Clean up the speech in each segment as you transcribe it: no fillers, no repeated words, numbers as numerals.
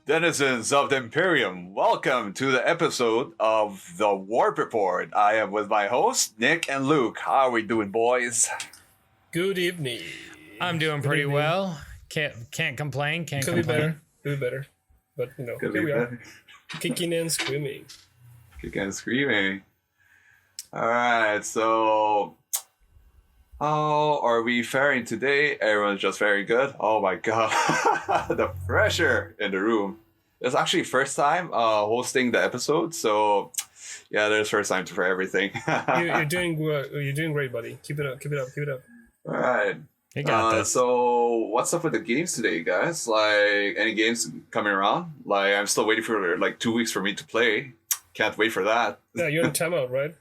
Denizens of the Imperium, welcome to the episode of the Warp Report. I am with my hosts, Nick and Luke. How are we doing, boys? Good evening. I'm doing pretty well. Can't complain. Can't Could complain. be better. But Could here be we are, better. kicking and screaming. Kicking and screaming. Alright, so how are we faring today? Everyone's just very good. Oh my god, the pressure in the room. It's actually first time hosting the episode, so yeah, there's first time for everything. You're doing great, buddy. Keep it up. Alright. You got this. So what's up with the games today, guys? Like, any games coming around? Like, I'm still waiting for like 2 weeks for me to play. Can't wait for that. Yeah, you're in timeout, right?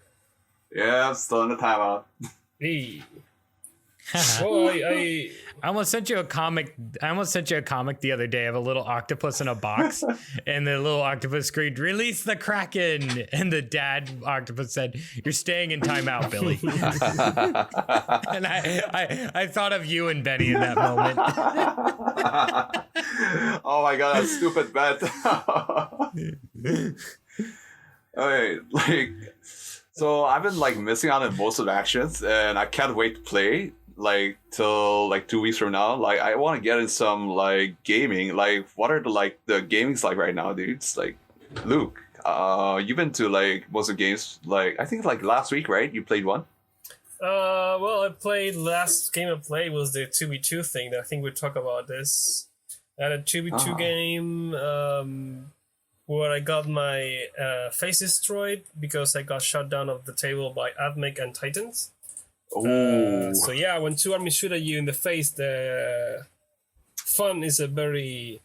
Yeah, I'm still in the timeout. Hey. Well, I I almost sent you a comic. The other day of a little octopus in a box, and the little octopus screamed, "Release the Kraken!" And the dad octopus said, "You're staying in timeout, Billy." And I thought of you and Benny in that moment. Oh my god, that stupid bet. Okay, like, so I've been like missing out on most of the actions, and I can't wait to play like till like 2 weeks from now. Like, I want to get in some like gaming. Like, what are the gamings like right now, dudes? Like, Luke, you've been to like most of the games. Like, I think like last week, right? You played one. well, I played last game I played was the 2v2 thing. I think we'll talk about this. I had a 2v2 game where I got my face destroyed because I got shot down off the table by Admech and Titans. So yeah, when two armies shoot at you in the face, the fun is a very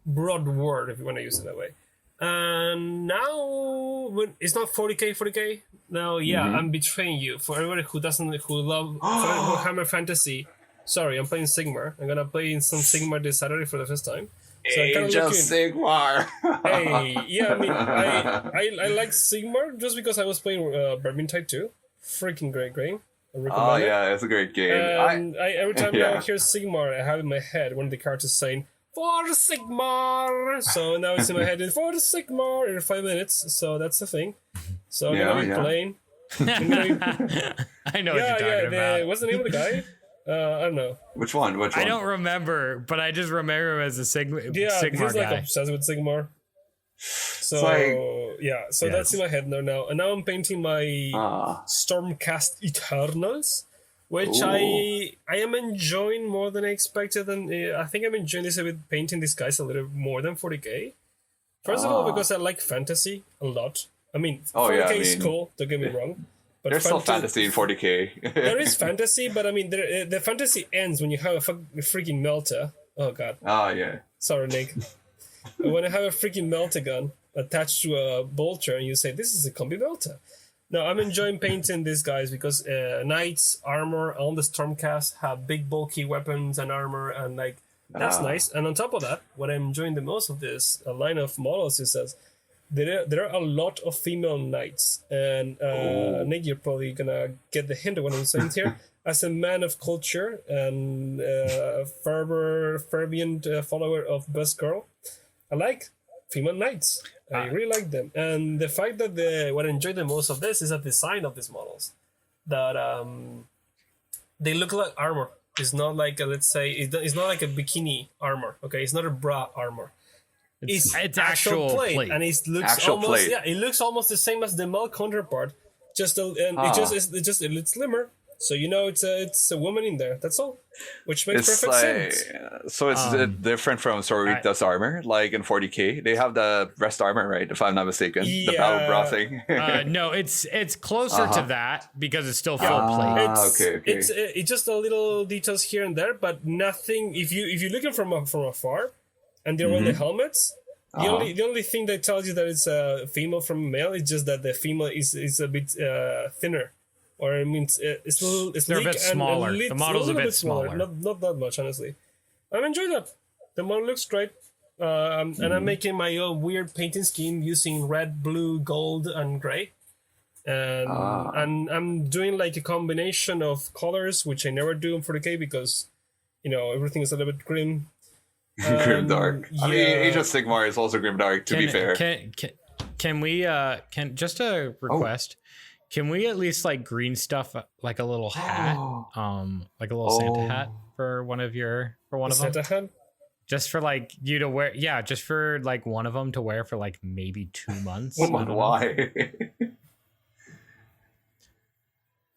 broad word if you want to use it that way. And now it's not 40k. Now, yeah, I'm betraying you. For everybody who love Warhammer Fantasy, sorry, I'm playing Sigmar. I'm gonna play in some Sigmar this Saturday for the first time. So Age of Sigmar. Hey, yeah, I mean, I like Sigmar just because I was playing Vermintide too. Freaking great game. I recommend Oh it. yeah, it's a great game. And every time yeah. I hear Sigmar, I have in my head one of the characters saying, "For Sigmar!" So now it's in my head, "For Sigmar!" in 5 minutes. So that's the thing. So I'm going to be playing. I know what you're talking about. What's the name of the guy? I don't know. Which one? I don't remember, but I just remember him as a Sigmar He's like guy. obsessed with Sigmar. So It's like- that's in my head now. And now I'm painting my Stormcast Eternals, which I am enjoying more than I expected. And I think I'm enjoying this a bit, painting these guys a little more than 40k. First of all, because I like fantasy a lot. I mean, 40k is cool, don't get me wrong. But There's still fantasy in 40k. There is fantasy, but I mean, the fantasy ends when you have a freaking melta. Oh god. Oh yeah. Sorry, Nick. When I have a freaking melta gun attached to a bolter, and you say, "This is a combi melta." No, I'm enjoying painting these guys because knights armor on the Stormcast have big bulky weapons and armor, and like that's nice. And on top of that, what I'm enjoying the most of this line of models is that there are a lot of female knights, and Nick, you're probably gonna get the hint of what I'm saying here. As a man of culture and fervent follower of Best Girl, I like female knights. I really like them, and the fact that what I enjoy the most of this is the design of these models. That they look like armor. It's not like let's say it's not like a bikini armor. Okay, it's not a bra armor. It's actual plate, and it looks Actual almost plate. it looks almost the same as the male counterpart. It's a little slimmer. So it's a woman in there. That's all, which makes It's perfect like sense. so it's different from Sorita's armor. Like in 40k, they have the rest armor, right? If I'm not mistaken, the battle bra thing. No, it's closer to that because it's still full plate. Okay. It's just a little details here and there, but nothing. If you look at from afar, and they're on the helmets. The only thing that tells you that it's a female from a male is just that the female is a bit thinner. Or I mean, it's They're a bit smaller. The model's a bit smaller. Not that much, honestly. I'm enjoying that. The model looks great. And I'm making my own weird painting scheme using red, blue, gold, and gray. And I'm doing like a combination of colors, which I never do in 40k because, everything is a little bit grim. Grimdark. I mean, yeah. Age of Sigmar is also Grimdark. To be fair. Can we can just a request? Can we at least like green stuff like a little hat, like a little Santa hat for one of them? Santa hat? Just for like you to wear, yeah, just for like one of them to wear for like maybe 2 months. Why?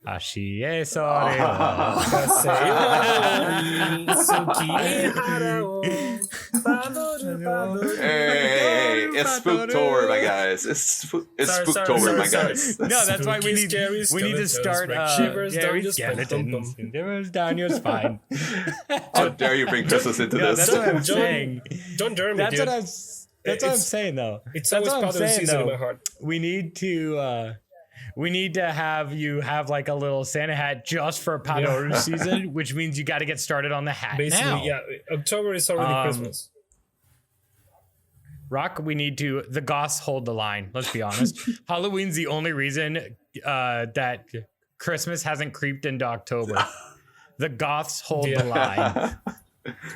Hey, it's Spooktober, my guys. It's Spooktober, my guys. No, that's why we need to start. Shivers down your skeletons. Shivers down your spine. How dare you bring Christmas into this? That's what I'm saying. Don't dare me, That's dude. what I'm saying, though. It's That's always what I'm part of the saying, season in though. my heart. We need to have you have like a little Santa hat just for Padoru season, which means you got to get started on the hat Basically, now. yeah. October is already Christmas. Rock, we need to. The goths hold the line. Let's be honest. Halloween's the only reason that Christmas hasn't creeped into October. The goths hold the line.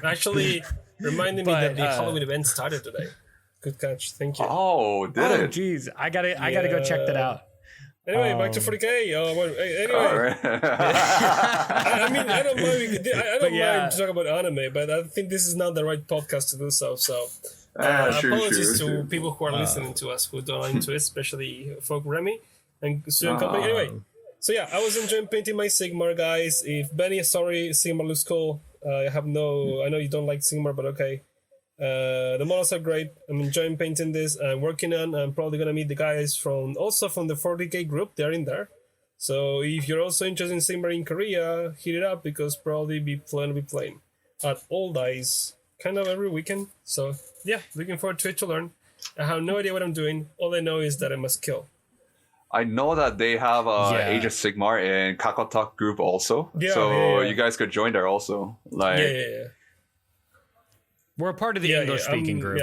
Actually, reminded me that the Halloween event started today. Good catch. Thank you. Oh, did it? Jeez, I gotta go check that out. Anyway, back to 40K. Anyway, All right. I mean, I don't mind. I don't yeah. mind to talk about anime, but I think this is not the right podcast to do so. So, apologies to people who are listening to us who don't are into it, especially folk Remy and Stu and company. Anyway, so yeah, I was enjoying painting my Sigmar, guys. If Benny, sorry, Sigmar looks cool. I know you don't like Sigmar, but okay. The models are great. I'm enjoying painting this. I'm working on. I'm probably gonna meet the guys from the 40K group. They're in there. So if you're also interested in Sigmar in Korea, hit it up because probably be playing at All Dice kind of every weekend. So yeah, looking forward to it to learn. I have no idea what I'm doing. All I know is that I must kill. I know that they have Age of Sigmar in Kakotalk group also. Yeah. You guys could join there also. Like, Yeah. We're a part of the English-speaking group.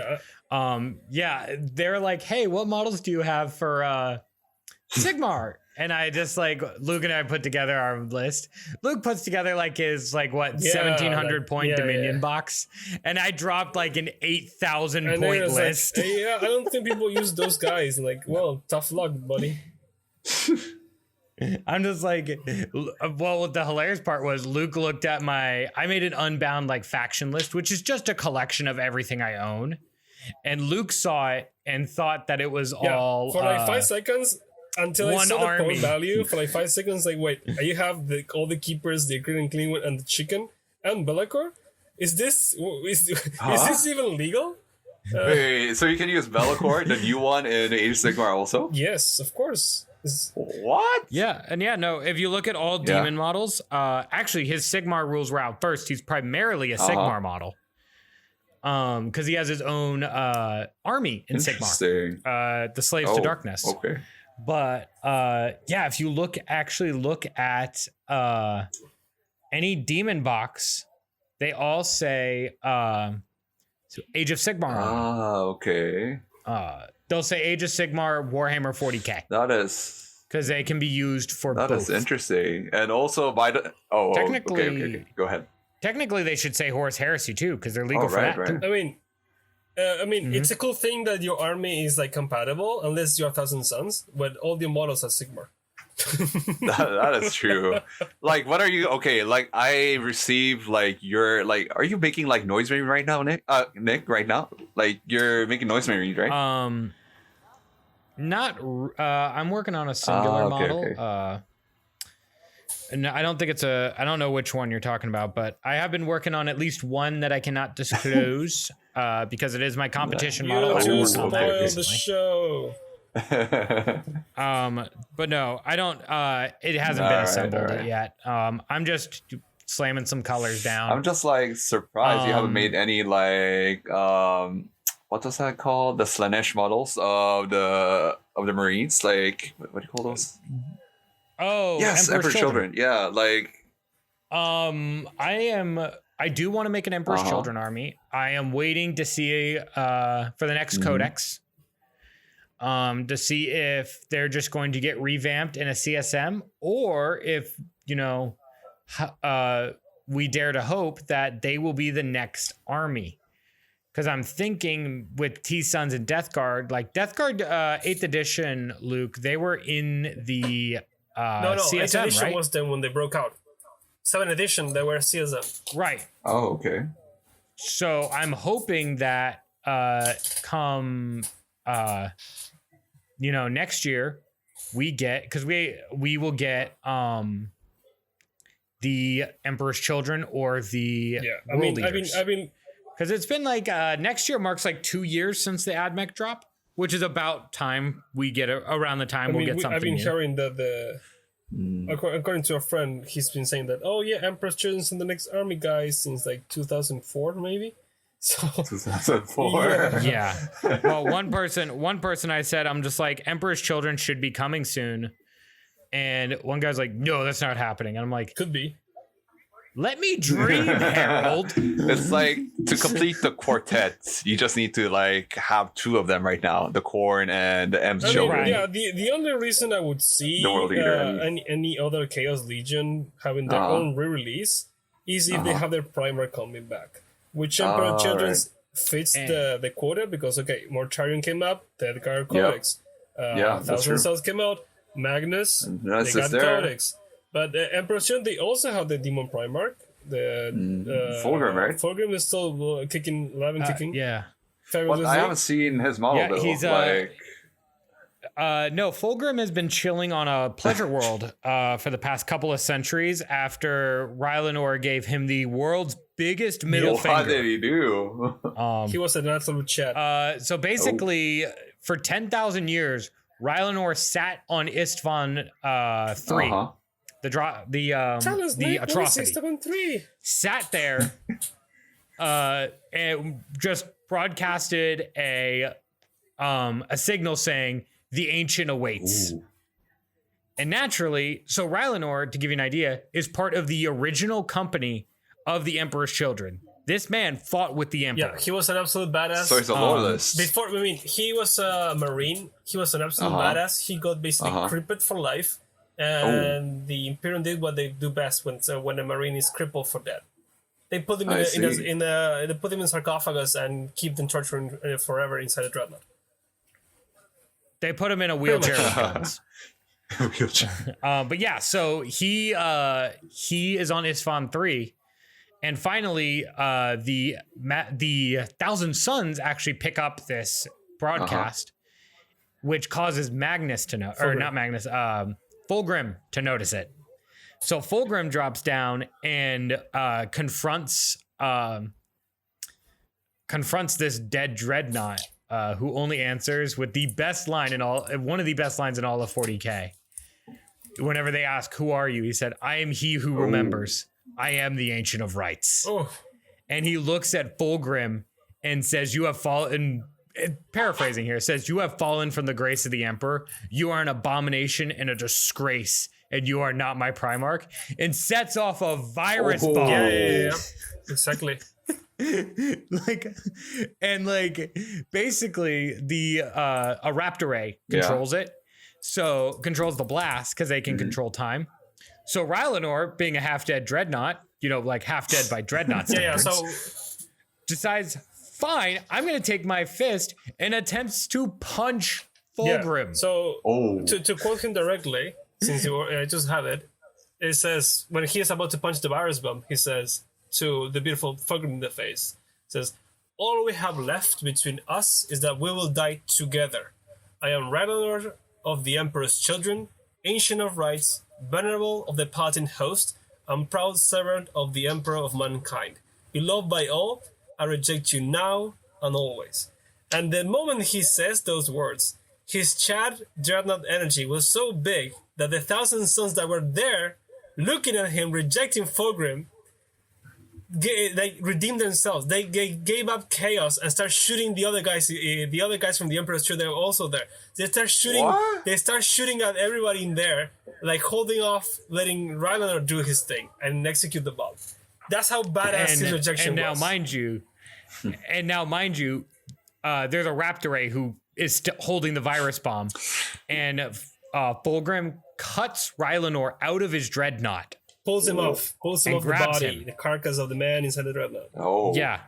They're like, hey, what models do you have for Sigmar? And I just like, Luke and I put together our list. Luke puts together like his 1,700 point Dominion box. And I dropped like an 8,000 point list. Like, I don't think people use those guys. Like, well, tough luck, buddy. I'm just like, well, what the hilarious part was Luke looked at I made an Unbound like faction list, which is just a collection of everything I own. And Luke saw it and thought that it was all for like 5 seconds until I saw the point value for like 5 seconds. Like, wait, you have all the keepers, the green and clean one, and the chicken and Belacor? Is this even legal? Wait, so you can use Belacor, the new one in Age of Sigmar also? Yes, of course. What? Yeah, and if you look at all demon models, actually his Sigmar rules were out first. He's primarily a Sigmar model. Because he has his own army in Sigmar. The Slaves to Darkness. Okay. But if you look at any demon box, they all say Age of Sigmar. Okay. They'll say Age of Sigmar, Warhammer 40K. That is... Because they can be used for both. That is interesting. And also by the... Technically, okay. Go ahead. Technically, they should say Horus Heresy, too, because they're legal for that, too. I mean, it's a cool thing that your army is, like, compatible, unless you have Thousand Suns, but all the models are Sigmar. that is true. Like, what are you... Okay, like, I received, like, your... Like, are you making, like, noise marine right now, Nick? Nick, right now? Like, you're making noise marine, right? I'm working on a singular model. Okay. No, I don't think it's I don't know which one you're talking about, but I have been working on at least one that I cannot disclose because it is my competition model. You just spoiled the show. But no, I don't. It hasn't been assembled yet. I'm just slamming some colors down. I'm just like surprised you haven't made any like what was that called? The Slanesh models of the Marines. Like what do you call those? Oh, yes, Emperor's Children. Yeah, like I do want to make an Emperor's Children army. I am waiting to see for the next codex. To see if they're just going to get revamped in a CSM, or if we dare to hope that they will be the next army. Because I'm thinking with T-Suns and Death Guard, like Death Guard 8th edition, Luke, they were in the No, CSM, 8th edition right? was then when they broke out. 7th edition, they were CSM. Right. Oh, okay. So I'm hoping that come next year we get, because we will get the Emperor's Children or the World Eaters. I mean, because it's been like next year marks like 2 years since the AdMech drop, which is about time we get around the time we'll get something. I've been new. hearing that according to a friend, he's been saying that Emperor's Children's in the next army, guys, since like 2004 maybe. So 2004. Yeah. Well, one person I said, I'm just like, Emperor's Children should be coming soon, and one guy's like, no, that's not happening, and I'm like, could be. Let me dream, Harold. It's like, to complete the quartet, you just need to like have 2 of them right now, the Khorne and the M's children. Yeah, the only reason I would see The World Eater, any other Chaos Legion having their own re-release is if they have their primer coming back, which Emperor Children's fits the quota, because Mortarion came up, Death Guard Codex, Thousand Cells came out, Magnus, they got Codex. But Emperor's Children, they also have the Demon Primarch. The Fulgrim, right? Fulgrim is still kicking, alive and kicking. Yeah. But I haven't seen his model though. He's no, Fulgrim has been chilling on a pleasure world for the past couple of centuries after Rylanor gave him the world's biggest middle finger. What did he do? He was an absolute chat. So basically, for 10,000 years, Rylanor sat on Istvan 3. The atrocity sat there and just broadcasted a signal saying the ancient awaits. Ooh. And naturally, so Rylanor, to give you an idea, is part of the original company of the Emperor's Children. This man fought with the Emperor. Yeah, he was an absolute badass. So he's a loyalist. He was a Marine. He was an absolute badass. He got basically crippled for life. And the Imperium did what they do best when a Marine is crippled for death. They put him they put him in sarcophagus and keep them torturing forever inside a dreadnought. They put him in a wheelchair with guns. But yeah, so he is on Isfahan 3, and finally the Thousand Suns actually pick up this broadcast, which causes Magnus to know, or not Magnus, Fulgrim to notice it. So Fulgrim drops down and confronts this dead dreadnought, who only answers with the best line one of the best lines in all of 40K. Whenever they ask, "Who are you?" he said, "I am he who remembers. I am the Ancient of Rights." Oh. And he looks at Fulgrim and says, "You have fallen." Paraphrasing here, says, "You have fallen from the grace of the Emperor. You are an abomination and a disgrace, and you are not my Primarch," and sets off a virus bomb. Yeah. Exactly. Basically a Raptor controls it, so controls the blast because they can control time. So Rylanor, being a half-dead dreadnought, half dead by dreadnought standards, so decides, fine, I'm going to take my fist and attempts to punch Fulgrim. Yeah. So to quote him directly, since I just have it, it says, when he is about to punch the virus bomb, he says to the beautiful Fulgrim in the face, says, "All we have left between us is that we will die together. I am Rylanor of the Emperor's Children, Ancient of Rights, Venerable of the Paladin Host, and proud servant of the Emperor of Mankind. Beloved by all, I reject you now and always." And the moment he says those words, his Chad dreadnought energy was so big that the Thousand Suns that were there, looking at him, rejecting Fulgrim, they redeemed themselves. They gave up chaos and start shooting the other guys. The other guys from the Emperor's Children were also there. They start shooting. What? They start shooting at everybody in there, like holding off, letting Rylanor do his thing and execute the bomb. That's how badass his rejection was. And now, mind you, there's a Raptor who is holding the virus bomb, and Fulgrim cuts Rylanor out of his dreadnought. Pulls him off the body, the carcass of the man inside the dreadnought. Oh. Yeah.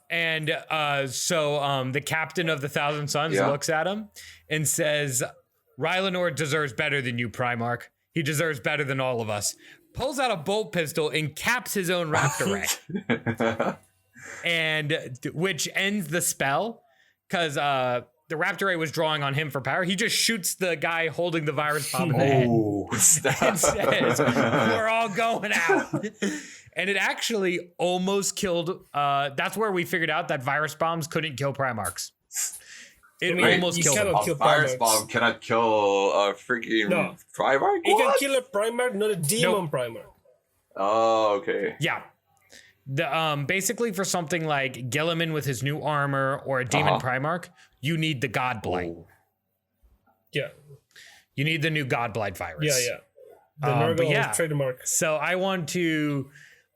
And so the captain of the Thousand Sons looks at him and says, Rylanor deserves better than you, Primarch. He deserves better than all of us. Pulls out a bolt pistol and caps his own Raptor Ray. And which ends the spell because the Raptor Ray was drawing on him for power. He just shoots the guy holding the virus bomb in the head and says, we're all going out. And it actually almost killed. That's where we figured out that virus bombs couldn't kill Primarchs. It almost killed him. A virus bomb cannot kill a freaking Primarch? It can kill a Primarch, not a demon Primarch. Oh, okay. Yeah. The basically for something like Gilliman with his new armor or a demon Primarch, you need the God Blight. Yeah. You need the new God Blight virus. Yeah. The Nurgle trademark. So I want to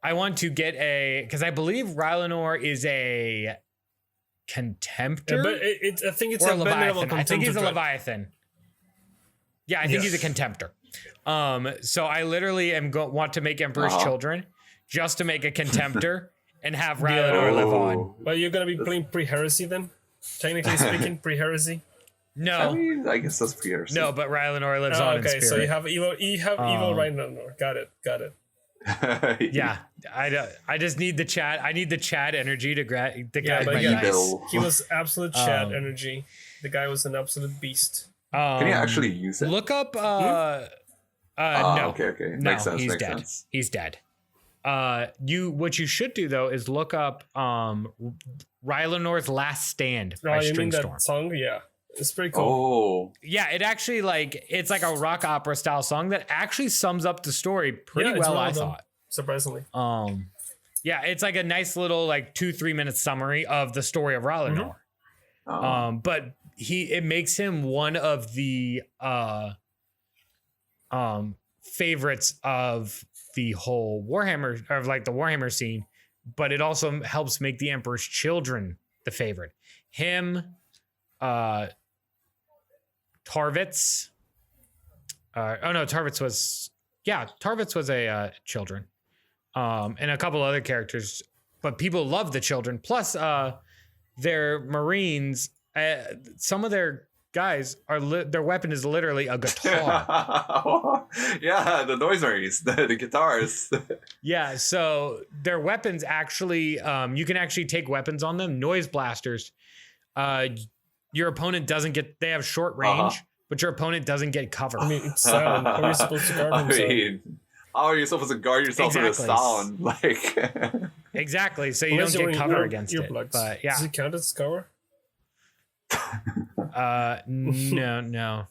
get because I believe Rylanor is a Contemptor. But I think it's or a Leviathan. I think he's a Contemptor. Leviathan. Yeah, I think he's a Contemptor. So I literally want to make Emperor's Children just to make a Contemptor and have Rylanor live on. But you're gonna be playing pre-heresy then? Technically speaking, pre-heresy. No, I mean, I guess that's pre-heresy. no, but Rylanor lives on in spirit. Okay, so you have evil Rylanor. Got it. Yeah, I just need the chat. I need the chat energy to guide Yeah, my but dice. he was absolute chat energy. The guy was an absolute beast. Can you actually use it? Look up. No. Okay. No, Makes sense. he's Makes dead. sense. He's dead. What you should do though is look up Rylanor's Last Stand by You mean Stringstorm. that song? Yeah, it's pretty cool. Oh, Yeah, it actually it's like a rock opera style song that actually sums up the story pretty it's well. well I done, thought. surprisingly. Yeah, it's like a nice little 2-3 minute summary of the story of Rylanor. But it makes him one of the favorites of the whole Warhammer of the Warhammer scene, but it also helps make the Emperor's Children the favorite. Him, Tarvitz. Tarvitz was a Children. And a couple other characters, but people love the Children. Plus, their Marines, some of their guys their weapon is literally a guitar. Yeah, the noise marines, the guitars. Yeah, so their weapons actually, you can actually take weapons on them, noise blasters. Your opponent doesn't get. They have short range, but your opponent doesn't get cover. I mean, it's sound. How are you supposed to guard himself? How are you supposed to guard yourself with a sound? Exactly, so you don't get cover against it. But yeah, does it count as cover? No.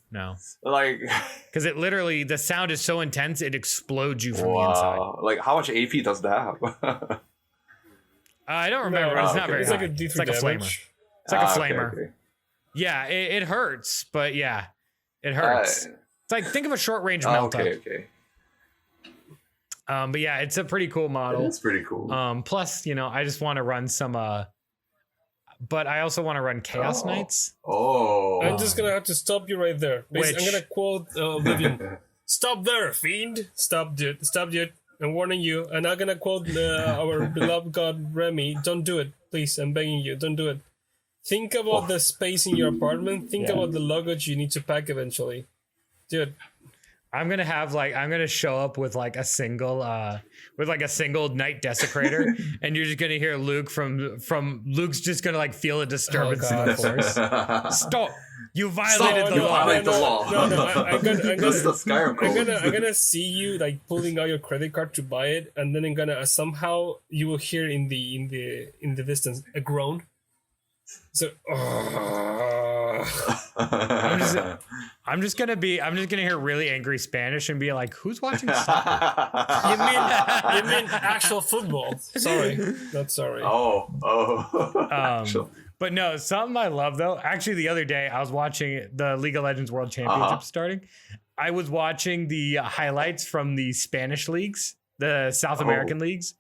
Because it literally, the sound is so intense it explodes you from the inside. How much AP does that have? I don't remember. It's not very It's high. like a D3 It's like a flamer. damage. It's like a flamer. Okay. Yeah, it hurts, but yeah, it hurts. It's like, think of a short range melt up. Okay. But yeah, it's a pretty cool model. It's pretty cool. Plus, I just want to run some but I also want to run Chaos Knights. I'm just gonna have to stop you right there. I'm gonna quote Oblivion. Stop there, fiend! Stop, dude! I'm warning you. And I'm gonna quote our beloved god Remy. Don't do it, please. I'm begging you. Don't do it. Think about the space in your apartment. Think about the luggage you need to pack eventually, dude. I'm gonna show up with a single Night Desecrator, and you're just gonna hear Luke from Luke's just gonna feel a disturbance in the force. Stop! You violated the law. No, I'm gonna see you pulling out your credit card to buy it, and then I'm gonna somehow you will hear in the distance a groan. So I'm just gonna hear really angry Spanish and be like, "Who's watching soccer?" You mean actual football? Sorry, not sorry. But no, something I love though. Actually, the other day I was watching the League of Legends World Championship starting. I was watching the highlights from the Spanish leagues, the South American leagues.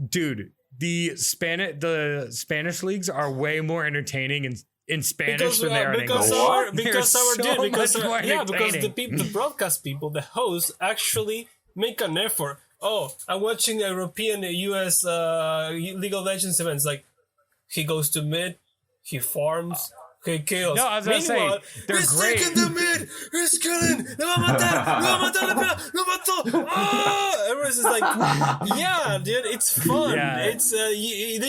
Dude, the Spanish leagues are way more entertaining in Spanish than they are in English. Because the broadcast people, the hosts, actually make an effort. Oh, I'm watching European, US League of Legends events. he goes to mid, he farms, he kills. No, I was gonna say, Meanwhile, they're he's great. taking the mid, he's killing. Everyone's just like, yeah, dude, it's fun. Yeah. It's you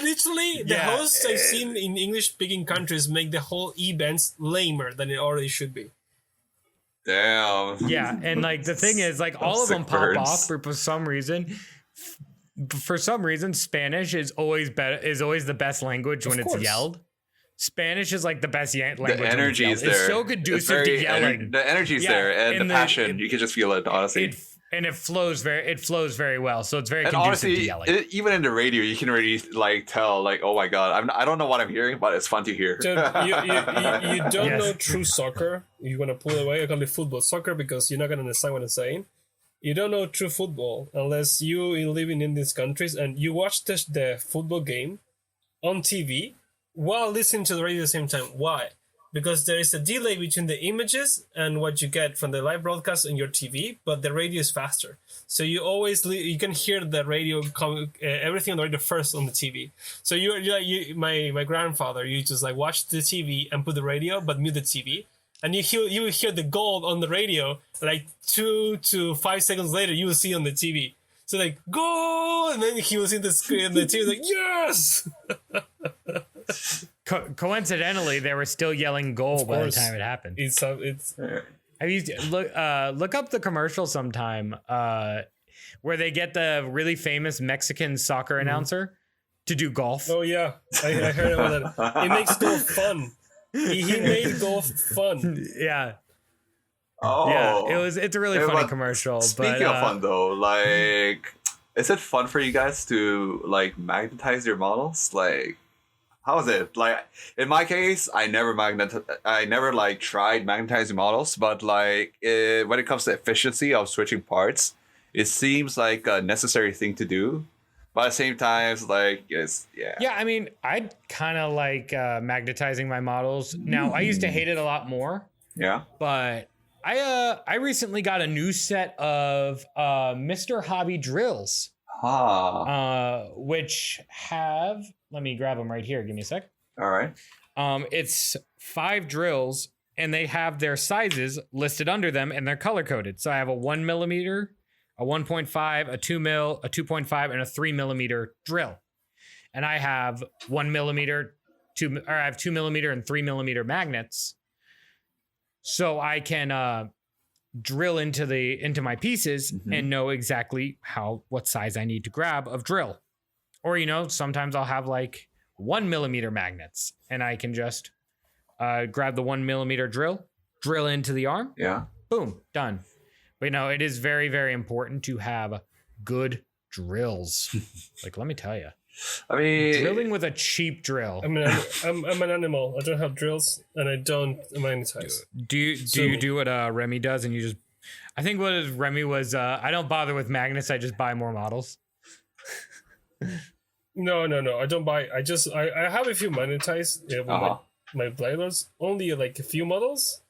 literally the hosts I've seen in English-speaking countries make the whole events lamer than it already should be. Damn. Yeah, and like the thing is, like all of them Sick pop birds. off for some reason. For some reason, Spanish is always better. Is always the best language when Of it's course. yelled. Spanish is like the best language. The when it's energy yelled. is there. It's so conducive to yelling. The energy's Yeah, there, and and the passion. You can just feel it, honestly. It flows very well. So it's very And conducive honestly, to yelling. even in the radio, you can really like tell, like, oh my god, I don't know what I'm hearing, but it's fun to hear. Dude, you don't Yes. know true soccer. You're gonna pull away. I call it football soccer because you're not gonna understand what I'm saying. You don't know true football unless you living in these countries and you watch the football game on TV while listening to the radio at the same time. Why? Because there is a delay between the images and what you get from the live broadcast on your TV, but the radio is faster. So you always you can hear the radio everything on the radio first on the TV. So you're like my grandfather. You just like watch the TV and put the radio, but mute the TV, and you will hear the goal on the radio like 2 to 5 seconds later. You will see on the TV. So like goal, and then he was in the screen and the TV like yes. Coincidentally, they were still yelling goal by the course. time it happened. It's I used to look up the commercial sometime where they get the really famous Mexican soccer announcer to do golf. oh yeah, I heard about that. It makes golf fun. He made golf fun. Yeah, Oh, yeah. It's a really Yeah, funny but commercial. Speaking but, of fun, though, like, is it fun for you guys to like magnetize your models? Like, how is it? Like, in my case, I never like tried magnetizing models, but like when it comes to efficiency of switching parts, it seems like a necessary thing to do. But at the same time, it's like Yeah, I mean, I kind of like magnetizing my models. Now, I used to hate it a lot more, yeah. but I recently got a new set of Mr. Hobby drills, which have, let me grab them right here. Give me a sec. All right. It's 5 drills, and they have their sizes listed under them, and they're color coded. So I have a 1 millimeter, a 1.5, a 2 mil, a 2.5, and a 3 millimeter drill. And I have 1 millimeter, I have 2 millimeter and 3 millimeter magnets. So I can drill into my pieces and know exactly what size I need to grab of drill. Or, sometimes I'll have like 1 millimeter magnets, and I can just grab the 1 millimeter drill into the arm. Yeah. Boom, done. But it is very, very important to have good drills. Like, let me tell you, I mean, drilling with a cheap drill. I'm an animal. I don't have drills and I don't magnetize. Do you do what Remy does, and you just? I think what Remy was. I don't bother with magnets. I just buy more models. No. I don't buy. I have a few magnetized. Yeah, with my bladers. Only like a few models,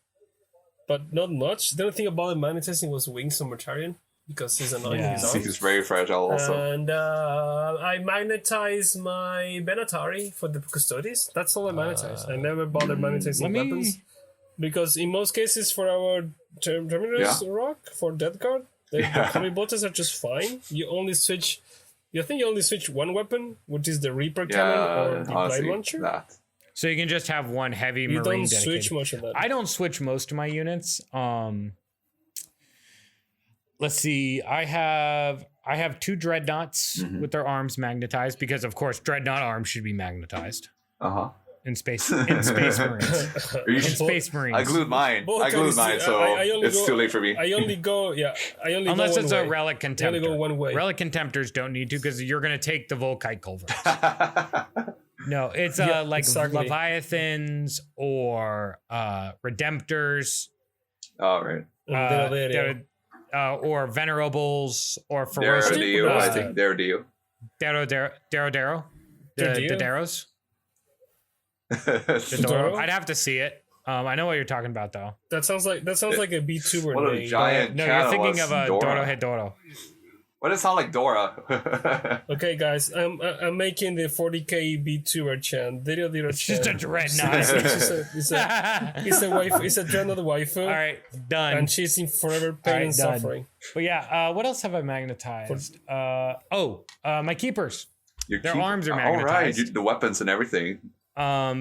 but not much. The only thing about magnetizing was Wings of Mortarion because he's annoying. Yeah. He's very fragile, also. And I magnetize my Benatari for the Custodes. That's all I magnetize. I never bothered magnetizing weapons. Because in most cases for our Terminus Rock, for Death Guard, the heavy bolters are just fine. You only switch... I think you only switch one weapon, which is the Reaper Cannon or the Blade Launcher. That. So you can just have one heavy You marine don't dedicated. switch much of that. I don't switch most of my units. Let's see. I have 2 dreadnoughts with their arms magnetized because, of course, dreadnought arms should be magnetized in space marines. Space marines. I glued mine. Both So it's too late for me. I only go Unless it's one a way. relic contemptor. I only go one way. Relic contemptors don't need to because you're going to take the Volkite culverts. No, it's like exactly. Leviathans or Redemptors. All right. Or Venerables or Ferocious. I think Daredeo. Darodero? Daderos? Doro? I'd have to see it. I know what you're talking about, though. That sounds like a VTuber What a name. giant No, cat you're thinking was of a Dora. Doro Hedoro. Why does it sound like Dora? Okay, guys, I'm making the 40k VTuber chant. It's just a dreadnought. It's a dreadnought waifu. All right, done. And she's in forever pain and done. suffering. But yeah, what else have I magnetized? My keepers. Their arms are magnetized. All right, the weapons and everything.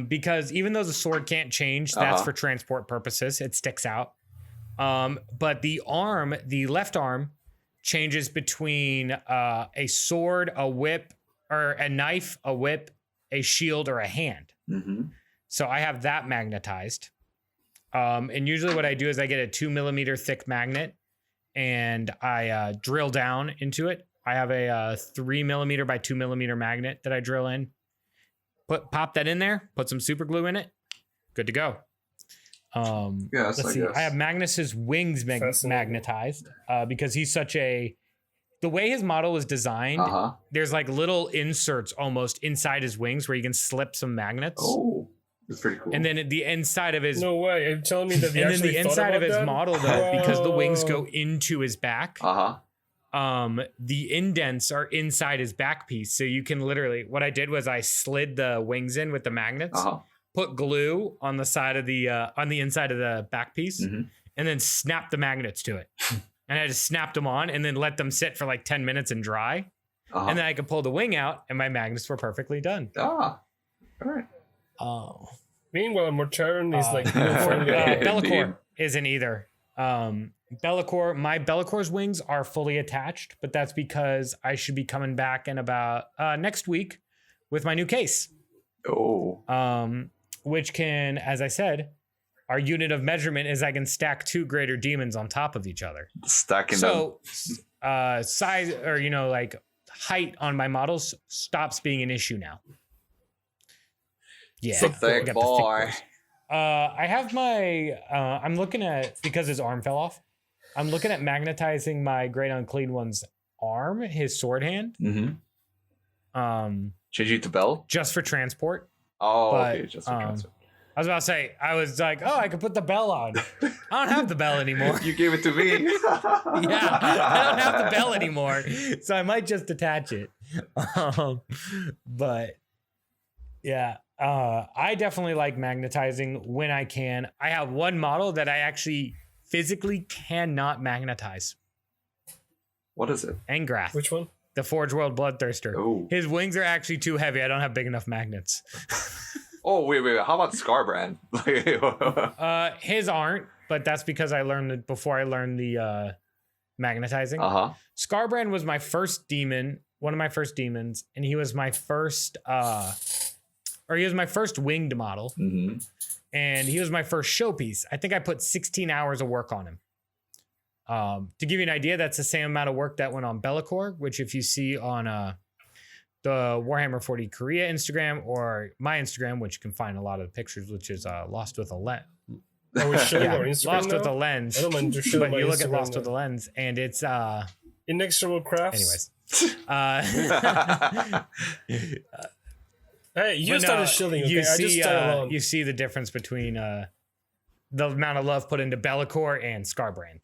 Because even though the sword can't change, that's for transport purposes. It sticks out. But the left arm, changes between a sword, a whip, or a knife, a whip, a shield, or a hand. Mm-hmm. So I have that magnetized. And usually what I do is I get a 2 millimeter thick magnet and I drill down into it. I have a 3 millimeter by 2 millimeter magnet that I drill in. Pop that in there, put some super glue in it. Good to go. Yes, let's see. I have Magnus's wings magnetized because he's such the way his model was designed, there's like little inserts almost inside his wings where you can slip some magnets. Oh, that's pretty cool. And then the inside of his no way, are you telling me that they and then the inside of his that? model though, because the wings go into his back. The indents are inside his back piece, so you can literally. What I did was I slid the wings in with the magnets. Put glue on the side of the on the inside of the back piece, and then snap the magnets to it. And I just snapped them on and then let them sit for like 10 minutes and dry. And then I could pull the wing out and my magnets were perfectly done. All right. Meanwhile, Mortaran is like Be'lakor isn't either. Be'lakor, my Be'lakor's wings are fully attached, but that's because I should be coming back in about next week with my new case. Which can, as I said, our unit of measurement is I can stack 2 greater demons on top of each other. Stacking them. Size or, like height on my models stops being an issue now. Yeah. So thick boy. I have my, I'm looking at, because his arm fell off, I'm looking at magnetizing my Great Unclean One's arm, his sword hand. Change it to Bell? Just for transport. Okay, just for transport. I was about to say, I was like, I could put the bell on. I don't have the bell anymore. You gave it to me. Yeah, I don't have the bell anymore. So I might just attach it. But yeah, I definitely like magnetizing when I can. I have one model that I actually physically cannot magnetize. What is it? Which one? The Forge World Bloodthirster. Oh. His wings are actually too heavy. I don't have big enough magnets. Wait. How about Scarbrand? His aren't, but that's because I learned it before I learned the magnetizing. Scarbrand was my first demon, one of my first demons, and he was my first winged model. And he was my first showpiece. I think I put 16 hours of work on him. To give you an idea, that's the same amount of work that went on Be'lakor, which if you see on the Warhammer 40 Korea Instagram or my Instagram, which you can find a lot of the pictures, which is Lost with a Lens. Lost with a Lens. I don't mind to show but my you look Instagram at Lost with a Lens, and it's Inexorable Crafts. Anyways. Hey, you started shielding. Okay? You see the difference between the amount of love put into Be'lakor and Scarbrand.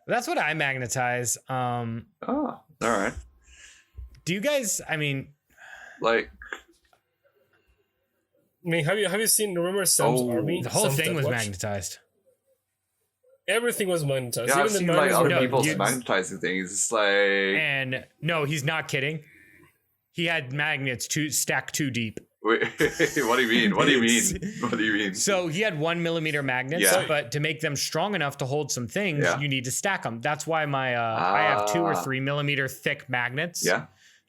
That's what I magnetize. All right. Do you guys? I mean, have you seen? Remember Sam's army? The whole thing was magnetized. Everything was magnetized. Yeah, Even I've seen the like other magnets people's magnetizing things. It's like, and no, he's not kidding. He had magnets stacked too deep. Wait, what do you mean? What do you mean? So he had 1 millimeter magnets, but to make them strong enough to hold some things, you need to stack them. That's why my I have 2 or 3 millimeter thick magnets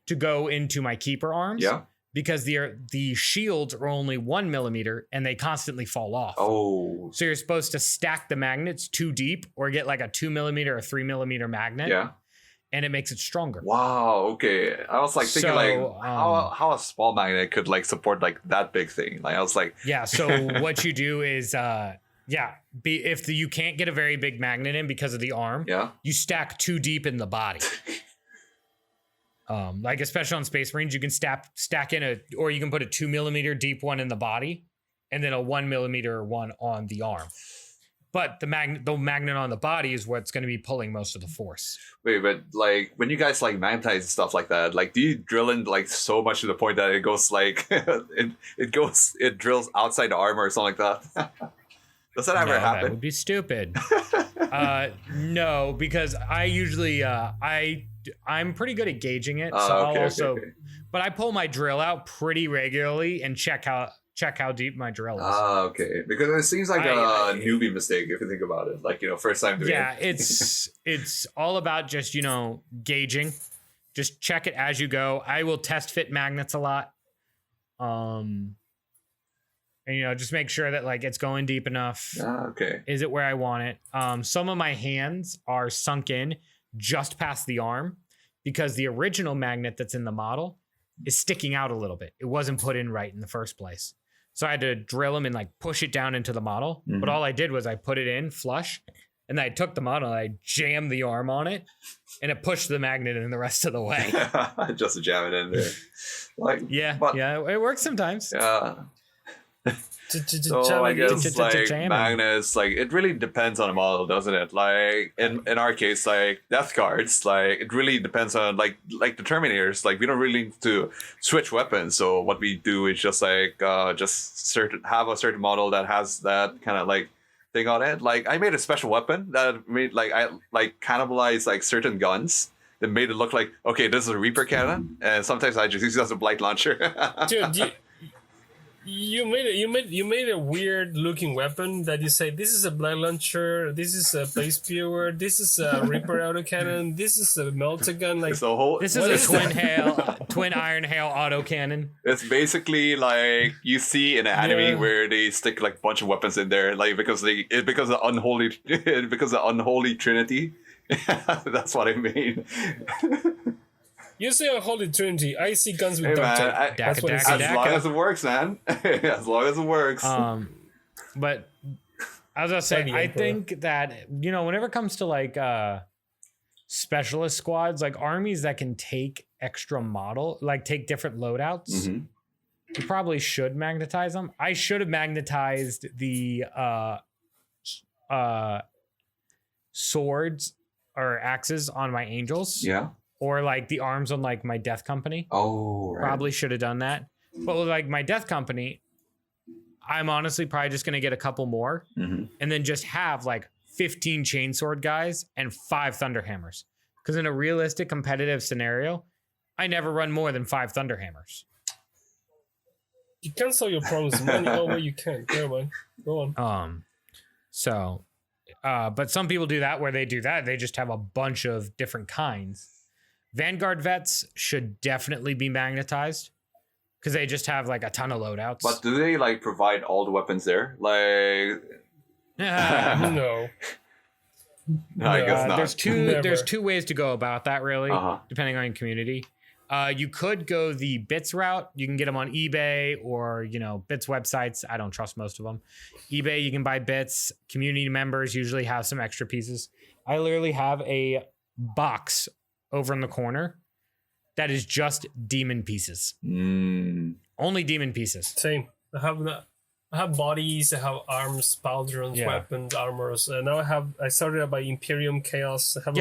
to go into my keeper arms. Yeah. Because the shields are only 1 millimeter and they constantly fall off. So you're supposed to stack the magnets too deep or get like a 2 millimeter or 3 millimeter magnet. Yeah. And it makes it stronger. Wow. Okay. I was like thinking how a small magnet could like support like that big thing. Like I was like, So what you do is, if you can't get a very big magnet in because of the arm, you stack too deep in the body. Like especially on Space Marines, you can stack in or you can put a 2 millimeter deep one in the body, and then a 1 millimeter one on the arm. But the magnet on the body is what's going to be pulling most of the force. Wait, but like when you guys like magnetize and stuff like that, like do you drill in like so much to the point that it goes like it drills outside the armor or something like that? Does that ever That happen? would be stupid. No, because I usually I'm pretty good at gauging it. So I'll also, but I pull my drill out pretty regularly and check how deep my drill is. Okay. Because it seems like a newbie mistake if you think about it. Like, first time doing it. It's all about just, gauging. Just check it as you go. I will test fit magnets a lot. And just make sure that like it's going deep enough. Okay. Is it where I want it? Some of my hands are sunk in just past the arm because the original magnet that's in the model is sticking out a little bit. It wasn't put in right in the first place. So I had to drill them and like push it down into the model. Mm-hmm. But all I did was I put it in flush and then I took the model and I jammed the arm on it and it pushed the magnet in the rest of the way. Just to jam it in there. It works sometimes. Yeah. So I guess like Magnus, like it really depends on the model, doesn't it? Like in our case, like death cards, like it really depends on like the Terminators. Like we don't really need to switch weapons. So what we do is just like have a certain model that has that kind of like thing on it. Like I made a special weapon that made like I like cannibalized like certain guns. That made it look like okay, this is a Reaper cannon, and sometimes I just use it as a blight launcher. Dude, you made a weird looking weapon that you say this is a blight launcher, this is a base spewer, this is a Reaper autocannon, this is a melter gun. Like this is a twin iron hail autocannon. It's basically like you see in an anime where they stick like a bunch of weapons in there, like because of the unholy trinity. That's what I mean. You say Unholy Trinity. I see guns with duct tape. As long as it works, man. As long as it works. But as I say, I think that whenever it comes to like specialist squads, like armies that can take extra take different loadouts, you probably should magnetize them. I should have magnetized the swords or axes on my angels. Yeah. Or like the arms on like my death company. Oh, right. Probably should have done that. But with like my death company, I'm honestly probably just going to get a couple more and then just have like 15 chainsword guys and 5 thunderhammers. Because in a realistic competitive scenario, I never run more than 5 thunderhammers. You can't solve your problems money over you can. Never mind. Go on. But some people do that where they do that. They just have a bunch of different kinds. Vanguard vets should definitely be magnetized because they just have like a ton of loadouts. But do they like provide all the weapons there? Like, no. I guess not. There's two ways to go about that, really, depending on your community. You could go the bits route. You can get them on eBay or bits websites. I don't trust most of them. eBay, you can buy bits. Community members usually have some extra pieces. I literally have a box over in the corner that is just demon pieces. Only demon pieces. Same. I have bodies, I have arms, pauldrons, weapons, armors. Now I started out by Imperium Chaos. I have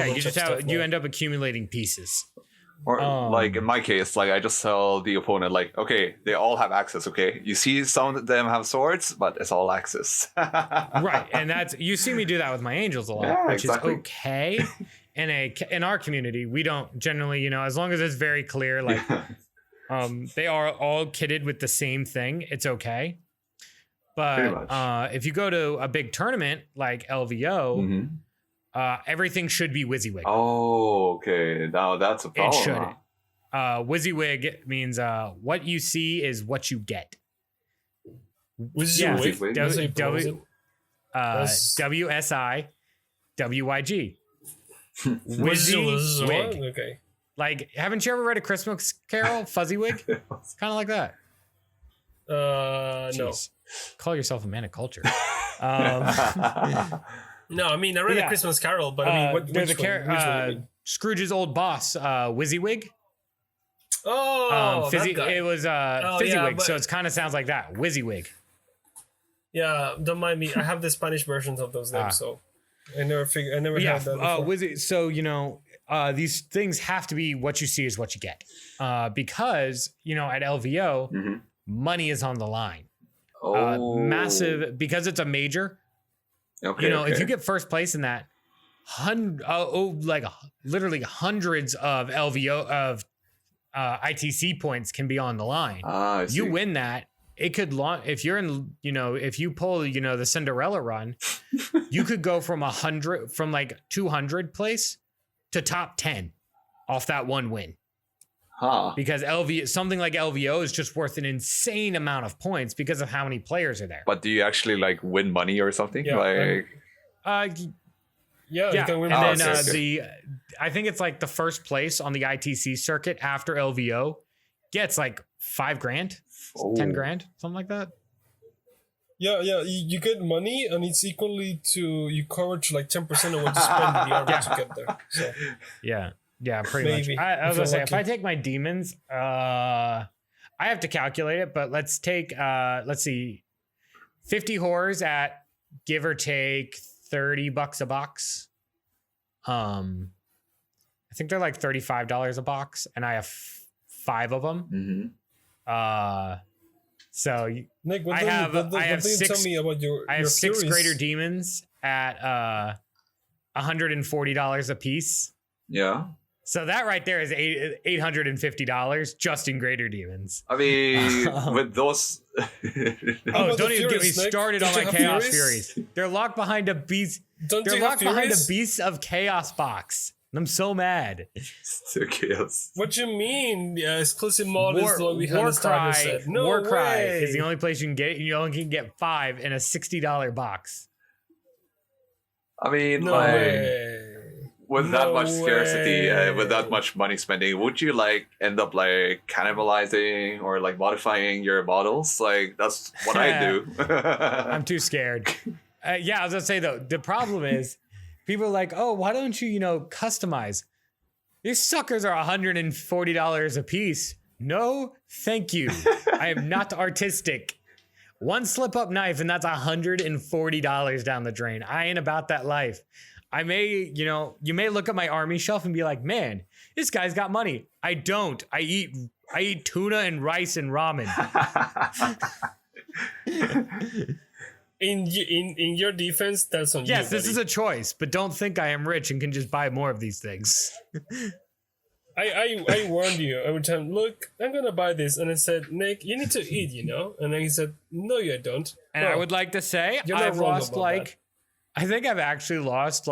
you end up accumulating pieces. Or like in my case, like I just tell the opponent, like, okay, they all have access. Okay, you see some of them have swords, but it's all access. Right, and you see me do that with my angels a lot, which is okay. In our community, we don't generally, as long as it's very clear, like they are all kitted with the same thing, it's okay. But if you go to a big tournament like LVO, everything should be WYSIWYG. Oh, okay. Now that's a problem. It should. WYSIWYG means what you see is what you get. WYSIWYG? WSIWYG. WYSIWYG. Okay. Like, haven't you ever read A Christmas Carol? Fuzzywig? Kind of like that. No. Call yourself a man of culture. No, I mean I read A Christmas Carol, but I mean, there's Scrooge's old boss, WYSIWYG. Oh, it was yeah, Fizzywig, so it kind of sounds like that, WYSIWYG. Yeah, don't mind me. I have the Spanish versions of those names, so I never Yeah. had that before. Was it so? These things have to be what you see is what you get, because at LVO, money is on the line. Massive, because it's a major. Okay. If you get first place in that, literally hundreds of LVO of ITC points can be on the line. I see. You win that, it could launch. If you're in, if you pull, the Cinderella run, you could go from 200 place to top 10 off that one win. Because something like LVO is just worth an insane amount of points because of how many players are there. But do you actually win money or something? Yeah, Yeah, you can win. And then okay. I think it's like the first place on the ITC circuit after LVO gets like $5,000, 10 grand, something like that. Yeah, you get money, and it's equally to you coverage like 10% of what you spend in the army to get there. So. Yeah, pretty Maybe, much. I was gonna say, if lucky. I take my demons, I have to calculate it, but let's take, let's see, 50 horrors at give or take $30 a box. I think they're like $35 a box, and I have 5 of them. So Nick, I have 6. Tell me about your I have 6 series. greater demons at $140 a piece. Yeah. So that right there is $850 just in greater demons. I mean, with those. Oh, don't even get me started on my Chaos Furies. They're locked behind a beast. They're locked behind a Beast of Chaos box. I'm so mad. Still chaos. What you mean? Yeah, exclusive mod is the one we had the starter set. No Warcry way. is the only place you can get it. You only can get 5 in a $60 box. I mean, No way. with that much scarcity, way. with that much money spending, would you end up cannibalizing or modifying your models? That's what I do. I'm too scared. Yeah, I was gonna say though, the problem is people are like, oh, why don't you, customize? These suckers are $140 a piece. No, thank you. I am not artistic. One slip up knife and that's $140 down the drain. I ain't about that life. I may, you may look at my army shelf and be like, man, this guy's got money. I don't. I eat tuna and rice and ramen. In your defense, that's on Yes, you, this buddy. is a choice, but don't think I am rich and can just buy more of these things. I warned you every time. Look, I'm gonna buy this, and I said, Nick, you need to eat, And then he said, no, you don't. And I would like to say You're not I've wrong lost about that. I think I've actually lost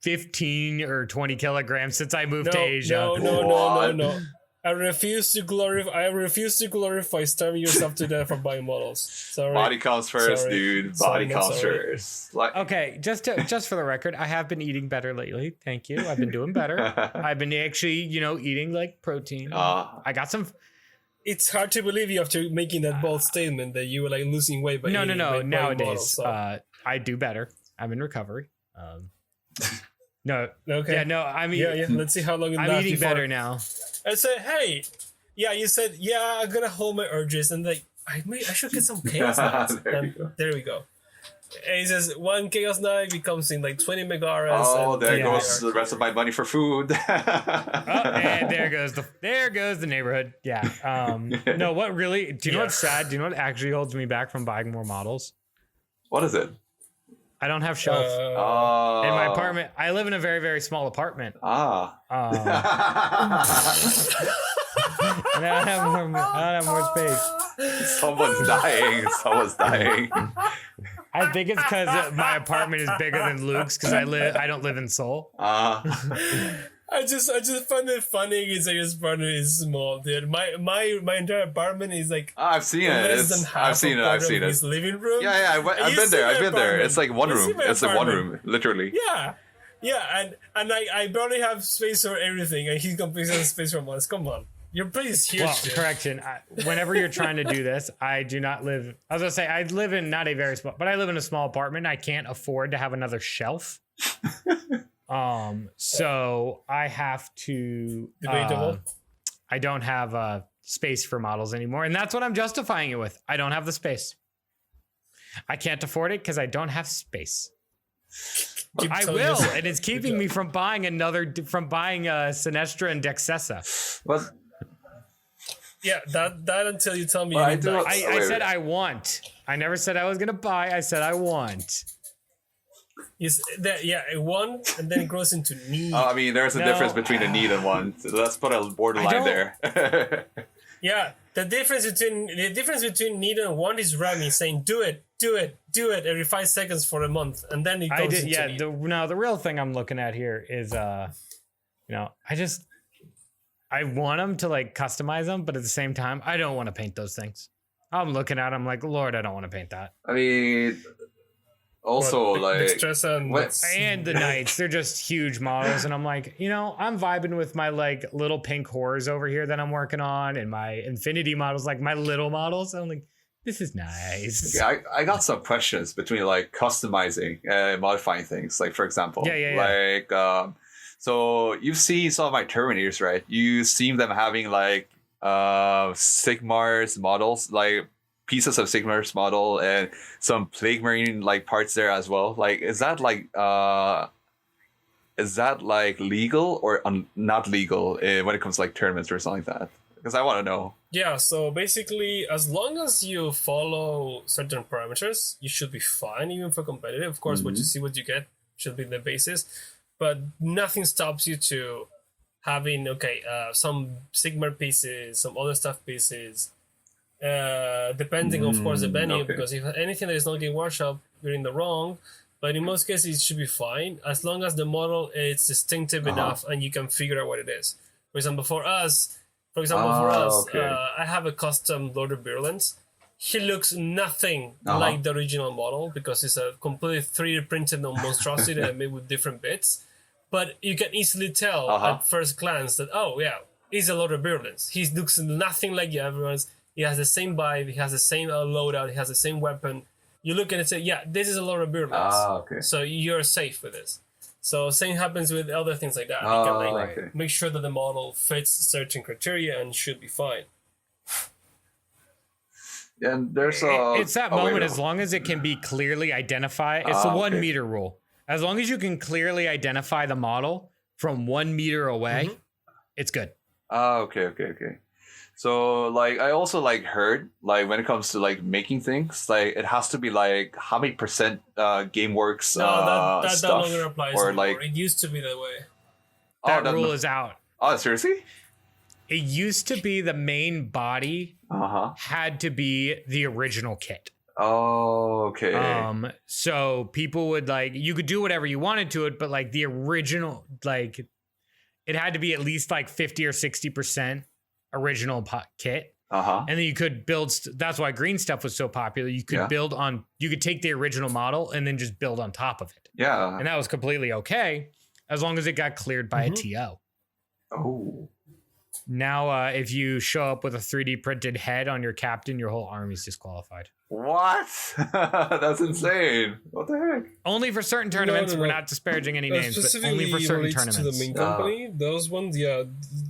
15 or 20 kilograms since I moved to Asia. No. I refuse to glorify starving yourself to death for buying models. Sorry. Body counts first, Sorry. dude. Sorry, Body not counts sorry. first. Okay, just for the record, I have been eating better lately. Thank you. I've been doing better. I've been actually, eating protein. I got some. It's hard to believe you after making that bold statement that you were losing weight. By No. eating, by buying Nowadays, models, so. I do better. I'm in recovery. No. Okay. Yeah. No. I mean. Yeah. Let's see how long it I'm lasts eating before- better now. I said, hey, yeah. You said, yeah. I'm gonna hold my urges, and I should get some chaos knives. There we go. And he says 1 chaos knife becomes in 20 megaras. Oh, and there Yeah. goes the rest of my money for food. And there goes the neighborhood. Yeah. No. What really? Do you know what's sad? Do you know what actually holds me back from buying more models? What is it? I don't have shelf in my apartment. I live in a very, very small apartment. And I don't have more space. Someone's dying. I think it's because my apartment is bigger than Luke's because I don't live in Seoul. I just find it funny because his apartment is small, dude. My entire apartment is I've seen it. less than half I've seen a it. part I've seen of his it. living room. Yeah. I've been there. I've been there. It's one You see room. my It's one apartment? room, literally. Yeah, and I barely have space for everything, and he's completely has space for once. Come on, your place is huge. Well, dude. correction. Whenever you're trying to do this, I do not live. I was gonna say I live in not a very small, but I live in a small apartment. I can't afford to have another shelf. So I have to. Debatable. I don't have space for models anymore, and that's what I'm justifying it with. I don't have the space. I can't afford it because I don't have space. Keep I telling will, yourself. and it's keeping me from buying Sinestra and Dexessa. But Yeah, that until you tell me. Well, You I need do- dice. I wait, said wait. I want. I never said I was gonna buy. I said I want. Is that a want, and then it grows into need. I mean, there's a No. difference between a need and one. So let's put a borderline don't- there. Yeah, the difference between need and want is Rami saying do it every 5 seconds for a month, and then it goes I did. into Yeah. need. The real thing I'm looking at here is I want them to like customize them, but at the same time, I don't want to paint those things. I'm looking at them like, Lord, I don't want to paint that. I mean, also What, like Dextressa and what- And the knights, they're just huge models, and I'm like, I'm vibing with my like little pink horrors over here that I'm working on, and my infinity models, like my little models. I'm like, this is nice. Yeah, I got some questions between like customizing and modifying things. Like for example, like so you've seen some of my Terminators, right? You've seen them having like Sigmar's models, like pieces of Sigmar's model and some Plague Marine like parts there as well. Like is that like legal or not legal when it comes to like tournaments or something like that? Because I want to know. Yeah, so basically, as long as you follow certain parameters, you should be fine, even for competitive. Of course, what you see, what you get should be the basis, but nothing stops you to having some Sigmar pieces, some other stuff pieces, depending, of course, the venue. Okay. Because if anything that is not getting workshop, you're in the wrong. But in most cases, it should be fine as long as the model is distinctive enough and you can figure out what it is. For example, for us, okay. I have a custom Lord of Virulence. He looks nothing like the original model because it's a completely 3D printed monstrosity that made with different bits. But you can easily tell at first glance that, he's a Lord of Virulence. He looks nothing like the other ones. He has the same vibe. He has the same loadout. He has the same weapon. You look at it and say, this is a Lord of Virulence. Okay. So you're safe with this. So same happens with other things like that. You can make sure that the model fits certain criteria and should be fine. And there's it's that moment as long as it can be clearly identified. It's the 1 meter rule. As long as you can clearly identify the model from 1 meter away, it's good. Okay. So like I also like heard like when it comes to like making things, like it has to be like how many percent GameWorks No, that stuff, no longer applies or anymore. like It used to be that way. That rule is out. Oh, seriously? It used to be the main body had to be the original kit. Oh, okay. So people would like, you could do whatever you wanted to it, but like the original, like it had to be at least like 50 or 60% original kit. And then you could build, that's why green stuff was so popular. You could build on, you could take the original model and then just build on top of it. Yeah. And that was completely okay as long as it got cleared by a TO. Oh. Now, if you show up with a 3D printed head on your captain, your whole army's disqualified. What? That's insane. What the heck? Only for certain tournaments. No. We're not disparaging any names, but only for certain relates tournaments. to the main company. Those ones,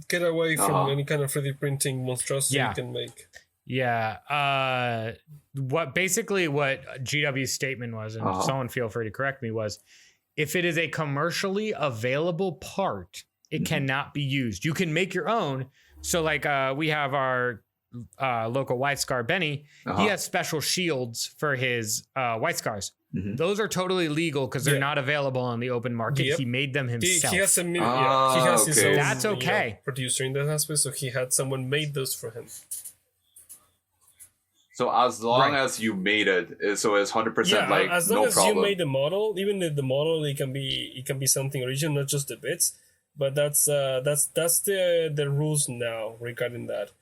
get away from any kind of 3D printing monstrosity you can make. Yeah. What GW's statement was, and someone feel free to correct me, was if it is a commercially available part, it cannot be used. You can make your own. So like we have our local White Scar Benny. He has special shields for his White Scars. Those are totally legal because they're not available on the open market. He made them himself. He has his own That's okay. producer in that aspect, so he had someone made those for him. So as long as you made it, so it's 100% like as long no as problem. you made the model, even if the model it can be something original, not just the bits. But that's the rules now regarding that.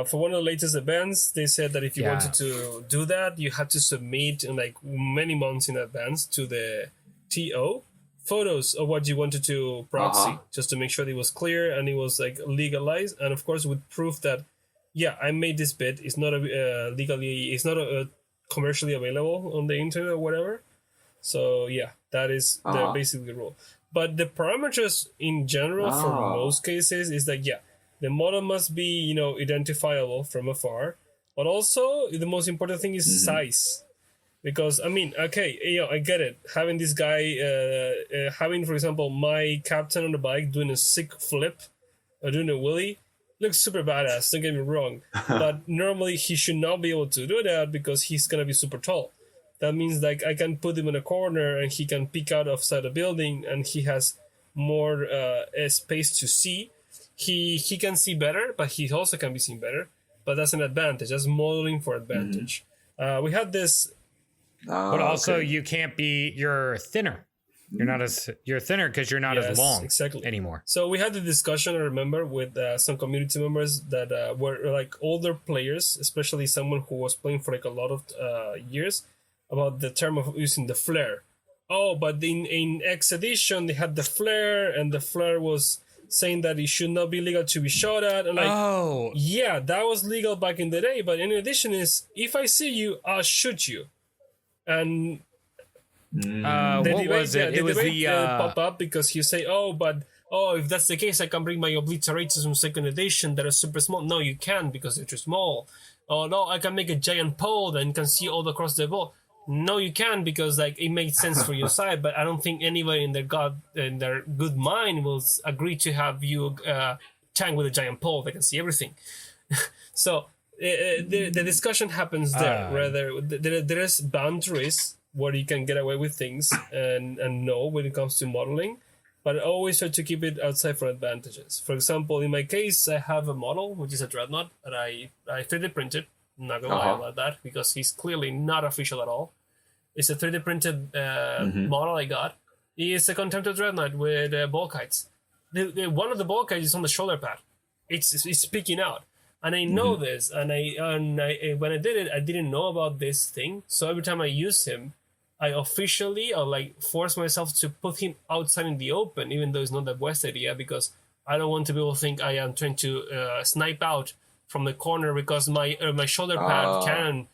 For one of the latest events, they said that if you wanted to do that, you had to submit in like many months in advance to the TO photos of what you wanted to proxy, just to make sure that it was clear and it was like legalized, and of course with proof that I made this bit. It's not it's not commercially available on the internet or whatever. So that is basically the rule. But the parameters in general for most cases is that the model must be identifiable from afar, but also the most important thing is size. Because I mean, okay, I get it. Having this guy, having, for example, my captain on the bike doing a sick flip, or doing a wheelie, looks super badass. Don't get me wrong, but normally he should not be able to do that because he's gonna be super tall. That means like I can put him in a corner and he can peek out outside the building, and he has more space to see. He can see better, but he also can be seen better. But that's an advantage. That's modeling for advantage. We had this. But also you can't be, you're thinner. You're thinner because you're not as long anymore. So we had the discussion, I remember, with some community members that were like older players, especially someone who was playing for like a lot of years, about the term of using the flare. Oh, but in X edition they had the flare, and the flare was saying that it should not be legal to be shot at. And like, yeah, that was legal back in the day. But in addition is, if I see you, I'll shoot you. And what was it? It was the pop up because you say, if that's the case, I can bring my obliterators from second edition that are super small. No, you can't because they're too small. Oh no, I can make a giant pole that can see all across the board. No, you can't because like it makes sense for your side, but I don't think anybody in their good mind will agree to have you tank with a giant pole that can see everything. So the discussion happens there. Rather, there is boundaries where you can get away with things and know when it comes to modeling, but I always try to keep it outside for advantages. For example, in my case, I have a model which is a dreadnought that I 3D printed. I'm not gonna lie about that because he's clearly not official at all. It's a 3D printed model I got. It's a Contemptor dreadnought with bulk heights. One of the bulk heights is on the shoulder pad. It's peeking out. And I know this, and I when I did it, I didn't know about this thing. So every time I use him, I officially force myself to put him outside in the open, even though it's not the best idea, because I don't want to be able to think I am trying to snipe out from the corner because my shoulder pad cannon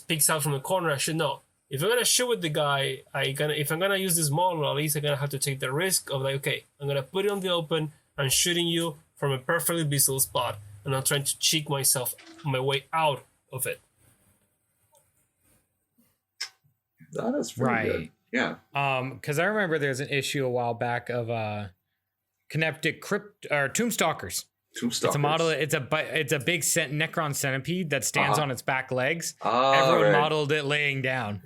peeks out from the corner. I should know. If I'm gonna shoot with the guy, if I'm gonna use this model, at least I'm gonna have to take the risk of I'm gonna put it on the open and shooting you from a perfectly visible spot. And I'm trying to cheek myself my way out of it. That is pretty good. Yeah. Because I remember there's an issue a while back of Caneptic Tombstalkers. It's a model. It's a big Necron centipede that stands on its back legs. Everyone modeled it laying down.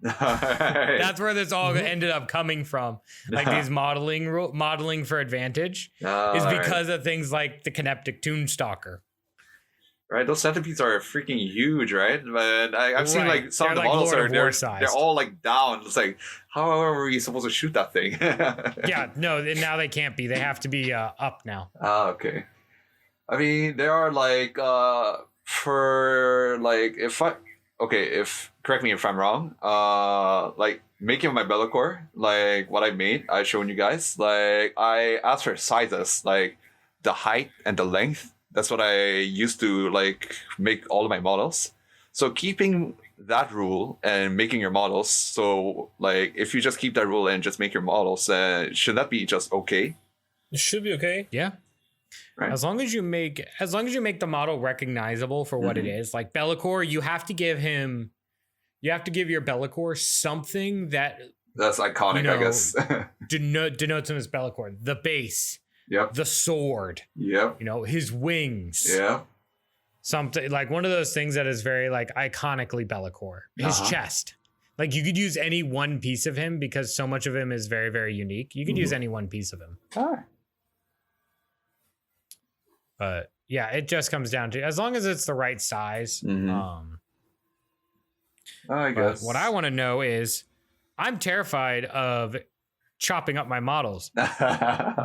That's where this all ended up coming from. Like these modeling for advantage is because of things like the Caneptic Tombstalker. Right, those centipedes are freaking huge, right? But I've seen like some of the models they're all like down. It's like, how are we supposed to shoot that thing? Yeah, no, now they can't be. They have to be up now. Okay. I mean, there are like correct me if I'm wrong. Like making my Bellacore, like what I made, I've shown you guys. Like I asked for sizes, like the height and the length. That's what I used to like make all of my models. So keeping that rule and making your models. So like if you just keep that rule and just make your models, should that be just okay? It should be okay. Yeah. Right. As long as you make the model recognizable for what it is, like Bellacore, you have to give your Bellacore something that's iconic, I guess. denotes him as Bellacore. The base, the sword, his wings, something like one of those things that is very like iconically Bellacore. His chest, like you could use any one piece of him because so much of him is very, very unique. You could use any one piece of him. But yeah, it just comes down to as long as it's the right size. I guess. What I want to know is, I'm terrified of chopping up my models.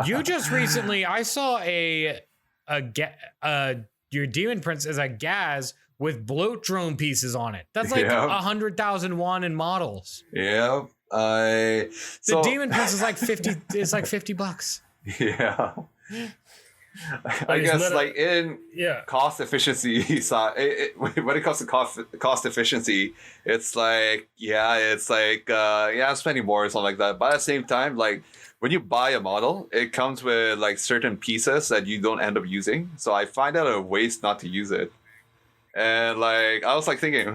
You just recently, I saw your Demon Prince is a Gaz with bloat drone pieces on it. That's like 100,000 won in models. Yep. The Demon Prince is like 50. It's like $50. Yeah. I guess like in cost efficiency side, when it comes to cost efficiency, it's like I'm spending more or something like that. But at the same time, like when you buy a model, it comes with like certain pieces that you don't end up using. So I find that a waste not to use it. And like I was like thinking,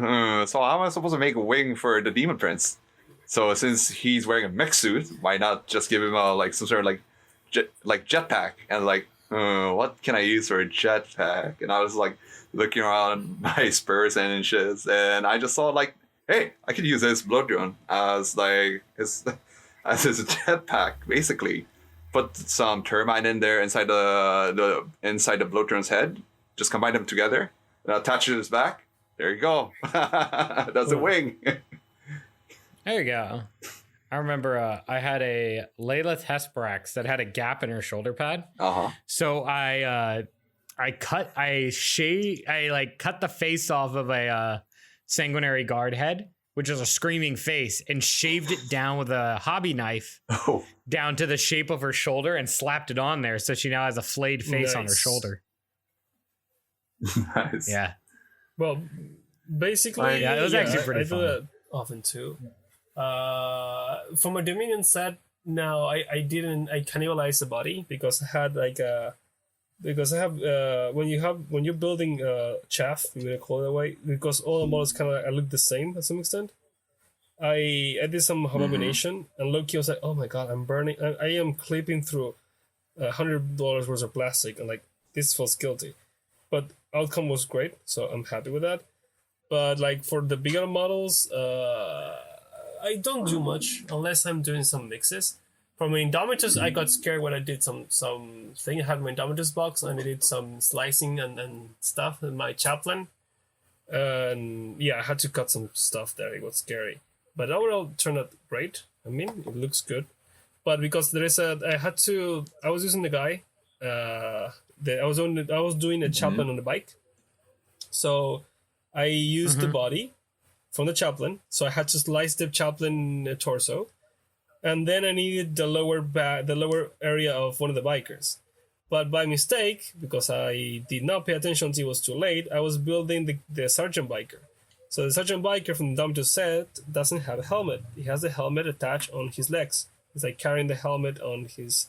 so how am I supposed to make a wing for the Demon Prince? So since he's wearing a mech suit, why not just give him a like some sort of like jetpack? And like, what can I use for a jetpack? And I was like looking around my spurs and inches, and I just saw like, hey, I could use this blood drone as like his jetpack basically. Put some turbine in there inside the blow drone's head. Just combine them together and attach it to his back. There you go. That's a wing. There you go. I remember I had a Layla Hesperax that had a gap in her shoulder pad. So I cut the face off of a sanguinary guard head, which is a screaming face, and shaved it down with a hobby knife down to the shape of her shoulder and slapped it on there. So she now has a flayed face on her shoulder. Nice. Yeah. Well, basically, it was actually pretty fun. I do that often too. For my Dominion set, now I cannibalized the body because I had when you're building chaff, you're gonna call it that way, because all the models kind of look the same to some extent. I did some abomination, and Loki was like, "Oh my god, I'm burning! I am clipping through $100 worth of plastic, and like this feels guilty." But outcome was great, so I'm happy with that. But like for the bigger models, I don't do much unless I'm doing some mixes. For my Indomitus, I got scared when I did some thing. I had my Indomitus box and I did some slicing and stuff in my chaplain. And yeah, I had to cut some stuff there. It was scary. But overall, it turned out great. I mean, it looks good. But because I was using the guy. I was doing a chaplain on the bike. So I used the body from the chaplain. So I had to slice the chaplain torso. And then I needed the lower area of one of the bikers. But by mistake, because I did not pay attention until it was too late, I was building the sergeant biker. So the sergeant biker from the Dominatus set doesn't have a helmet. He has the helmet attached on his legs. It's like carrying the helmet on his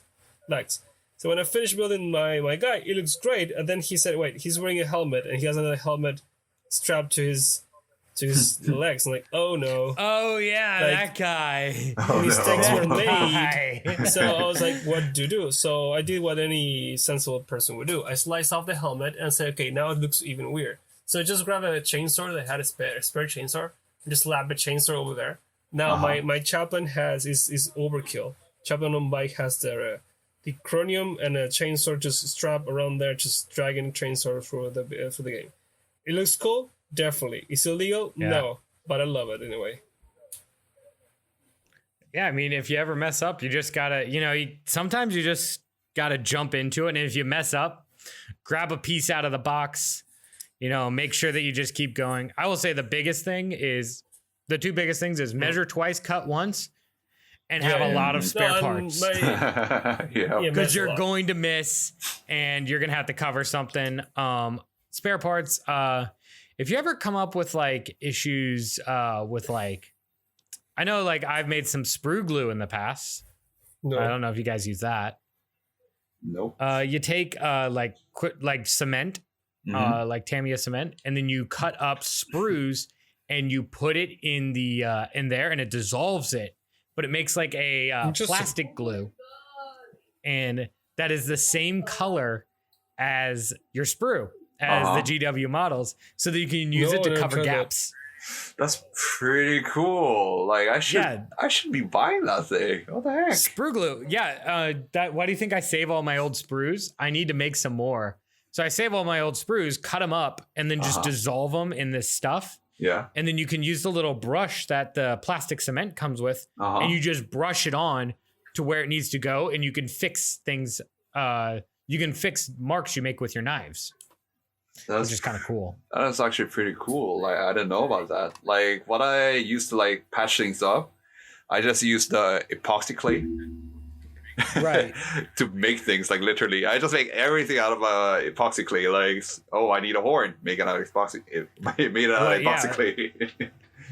legs. So when I finished building my guy, it looks great. And then he said, wait, he's wearing a helmet and he has another helmet strapped to his legs. I'm like, oh no. Oh yeah, that guy. Mistakes were made. So I was like, what do you do? So I did what any sensible person would do. I sliced off the helmet and said, okay, now it looks even weird. So I just grabbed a chainsaw that had a spare chainsaw and just slapped a chainsaw over there. Now my chaplain is overkill. Chaplain on bike has the cranium and a chainsaw just strapped around there, just dragging a chainsaw for the game. It looks cool. Definitely. It's illegal? Yeah. No. But I love it anyway. Yeah, I mean, if you ever mess up, you just gotta, sometimes you just gotta jump into it. And if you mess up, grab a piece out of the box, make sure that you just keep going. I will say the two biggest things is measure twice, cut once, and have a lot of spare parts. Because you're going to miss and you're going to have to cover something. Spare parts, if you ever come up with like issues with like, I know like I've made some sprue glue in the past. No. I don't know if you guys use that. Nope. You take like cement, like Tamiya cement, and then you cut up sprues and you put it in the in there and it dissolves it, but it makes like a plastic glue, and that is the same color as your sprue. As the GW models, so that you can use it to cover gaps. That's pretty cool. Like I should be buying that thing. What the heck? Sprue glue. Yeah. Why do you think I save all my old sprues? I need to make some more. So I save all my old sprues, cut them up, and then just dissolve them in this stuff. Yeah. And then you can use the little brush that the plastic cement comes with, and you just brush it on to where it needs to go, and you can fix things. You can fix marks you make with your knives. That's just kind of cool. That's actually pretty cool. Like I didn't know about that. Like what I used to like patch things up, I just used the epoxy clay. Right. To make things like literally. I just make everything out of epoxy clay. Like, I need a horn. Make it out of epoxy. Made it out of epoxy clay.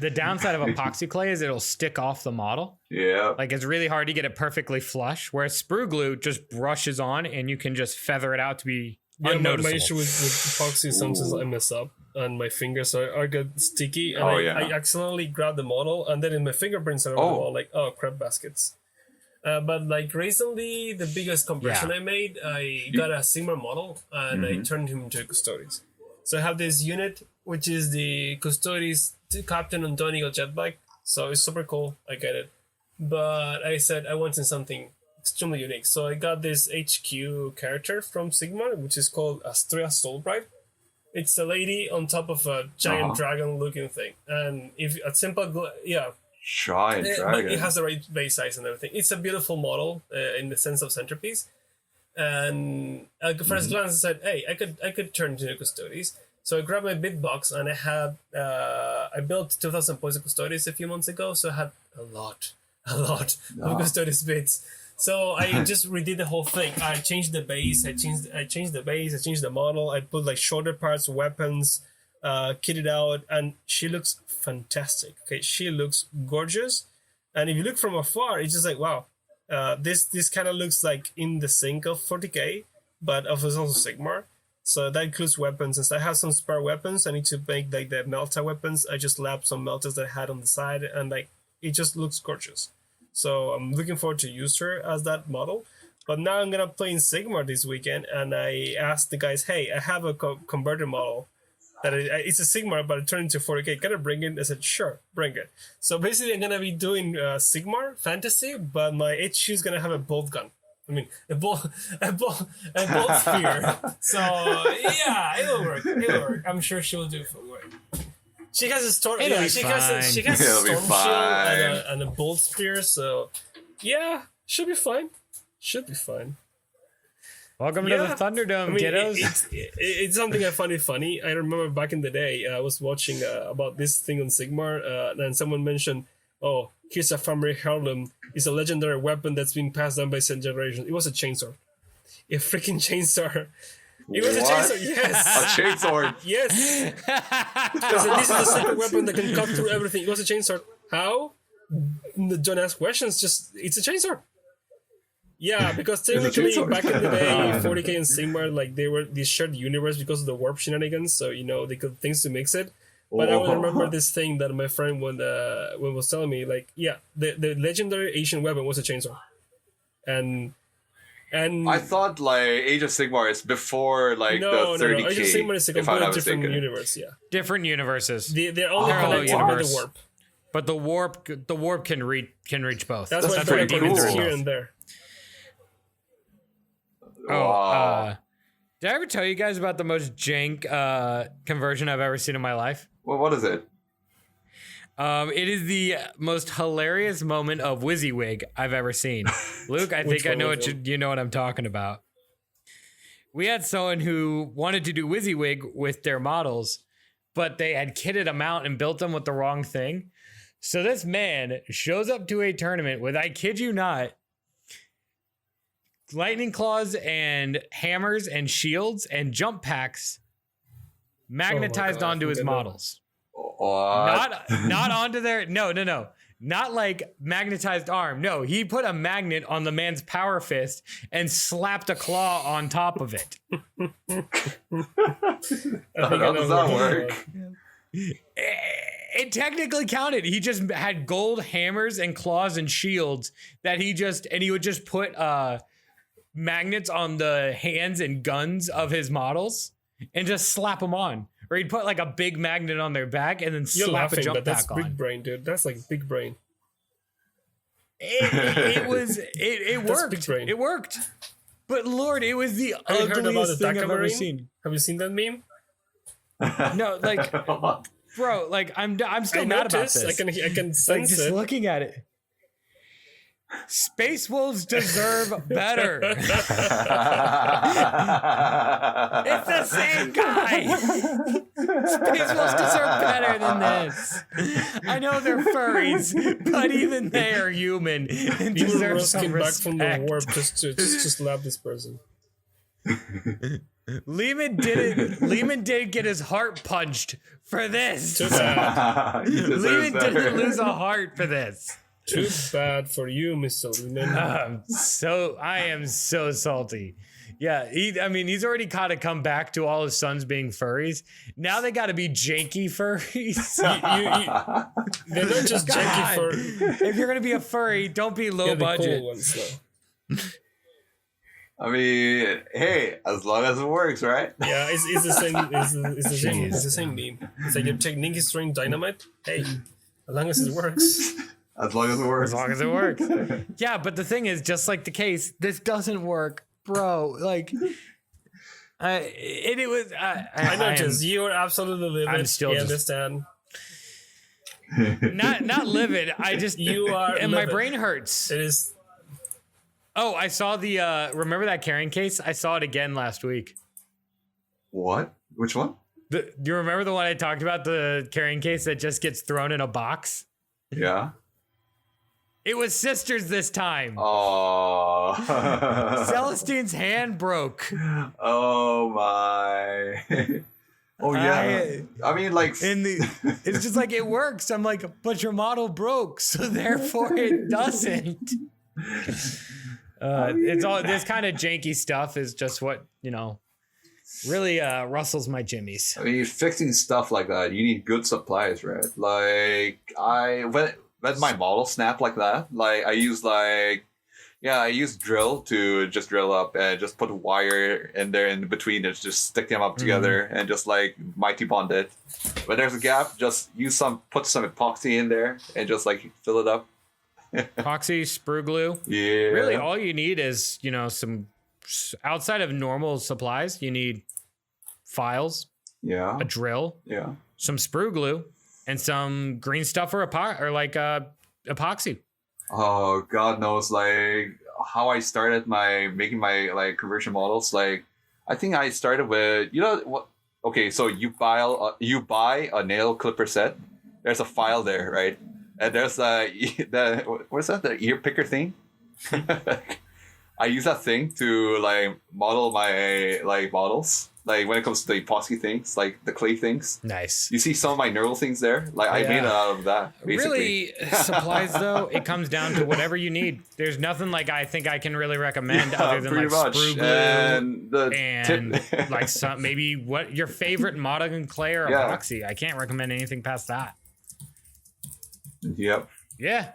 The downside of epoxy clay is it'll stick off the model. Yeah. Like it's really hard to get it perfectly flush. Whereas sprue glue just brushes on and you can just feather it out to be unnoticeable. My issue with epoxy sometimes I mess up. on my fingers, so I got sticky, and I accidentally grabbed the model, and then my fingerprints are on the wall, like, oh, crap baskets. But like recently, the biggest conversion I made, I got a Sigmar model, and I turned him into Custodes. So I have this unit, which is the Custodes Captain Untitled Jetpack. So it's super cool. I get it. But I said I wanted something extremely unique. So I got this HQ character from Sigmar, which is called Astrea Soulbride. It's a lady on top of a giant dragon-looking thing. And if a simple, giant dragon. It has the right base size and everything. It's a beautiful model in the sense of centerpiece. And at first glance, I said, "Hey, I could turn into Custodes." So I grabbed my bit box, and I had I built 2,000 points of Custodes a few months ago. So I had a lot of Custodes bits. So I just redid the whole thing. I changed the base. I changed the model. I put like shoulder parts, weapons, kitted out, and she looks fantastic. Okay, she looks gorgeous. And if you look from afar, it's just like, wow. This kind of looks like in the sync of 40k, but of also Sigmar. So that includes weapons. And so I have some spare weapons. I need to make like the Melta weapons. I just lapped some Meltas that I had on the side, and like it just looks gorgeous. So I'm looking forward to use her as that model. But now I'm gonna play in Sigmar this weekend, and I asked the guys, "Hey, I have a converter model that it's a Sigmar, but it turned into 40k. Can I bring it?" I said, "Sure, bring it." So basically, I'm gonna be doing Sigmar fantasy, but my HQ is gonna have a bolt gun. I mean, a bolt spear. So yeah, it'll work. I'm sure she'll do for work. She has a storm. Yeah, she has a storm shield and a bolt spear. So yeah, should be fine. Welcome to the Thunderdome, kiddos. It's something I find it funny. I remember back in the day, I was watching about this thing on Sigmar, and someone mentioned, "Oh, here's a family heirloom. It's a legendary weapon that's been passed down by 7 generations." It was a chainsaw. A freaking chainsaw. It was a chainsaw, yes. A chainsaw. Yes. This is a secret weapon that can cut through everything. It was a chainsaw. How? Don't ask questions. Just, it's a chainsaw. Yeah, because technically back in the day, 40k and Sigmar, like they were this shared universe because of the warp shenanigans. So they could things to mix it. But I will remember this thing that my friend when was telling me, like, the legendary Asian weapon was a chainsaw, and I thought like Age of Sigmar is before like the 30k. No. Age of Sigmar is a completely different universe. Yeah, different universes. They're all connected by the warp. But the warp can reach both. That's why pretty demons cool. here and there. Wow. Did I ever tell you guys about the most jank conversion I've ever seen in my life? Well, what is it? It is the most hilarious moment of WYSIWYG I've ever seen. Luke, I think I know you know what I'm talking about. We had someone who wanted to do WYSIWYG with their models, but they had kitted them out and built them with the wrong thing. So this man shows up to a tournament with, I kid you not, lightning claws and hammers and shields and jump packs magnetized onto his models. Not onto their not like magnetized arm. No, he put a magnet on the man's power fist and slapped a claw on top of it. How does that work? It technically counted. He just had gold hammers and claws and shields that he would just put magnets on the hands and guns of his models and just slap them on. Or he'd put like a big magnet on their back and then slap a jump pack on. That's big brain, dude. That's like big brain. It worked. It worked. But Lord, it was the ugliest thing I've ever seen. Have you seen that meme? No, like, bro, like I'm still mad about this. I can sense like, just it. looking at it. Space Wolves deserve better. It's the same guy. Space Wolves deserve better than this. I know they're furries, but even they are human and deserve some respect. Back from the warp just to slap this person. Lehman didn't get his heart punched for this. Too bad. Lehman didn't lose a heart for this. Too bad for you, Mr. Lumen. I am so salty. Yeah, he's already kind of come back to all his sons being furries. Now they got to be janky furries. They're not just janky furries. If you're gonna be a furry, don't be low budget. Cool ones, though. I mean, hey, as long as it works, right? Yeah, it's the same. It's the same meme. It's like you take Ninky String Dynamite. Hey, as long as it works. As long as it works. As long as it works. Yeah, but the thing is, just like the case, this doesn't work, bro. Like, I noticed you are absolutely livid. I'm still understand. Not livid. I just you are, and livid. My brain hurts. It is. Oh, I saw the. Remember that carrying case? I saw it again last week. What? Which one? Do you remember the one I talked about? The carrying case that just gets thrown in a box. Yeah. It was sisters this time. Oh. Celestine's hand broke. Oh my. Oh yeah. I mean, like, it's just like it works. I'm like, but your model broke, so therefore it doesn't. It's all this kind of janky stuff is just what really rustles my jimmies. I mean, fixing stuff like that, you need good supplies, right? Like when my model snapped like that, like I use drill to just drill up and just put wire in there in between and just stick them up together and just like mighty bond it. When there's a gap, just put some epoxy in there and just like fill it up. Epoxy, sprue glue. Yeah. Really, all you need is some outside of normal supplies. You need files. Yeah. A drill. Yeah. Some sprue glue. And some green stuff or epoxy. Oh, God knows, like how I started making my like conversion models. Like, I think I started with what? Okay, so you buy a nail clipper set. There's a file there, right? And there's what's that? The ear picker thing. I use that thing to like model my like models. Like when it comes to the epoxy things, like the clay things. Nice. You see some of my neural things there? Like I made it out of that, basically. Really, supplies though, it comes down to whatever you need. There's nothing like I think I can really recommend other than like sprue glue and like some maybe what your favorite modeling clay or epoxy. I can't recommend anything past that. Yep. Yeah.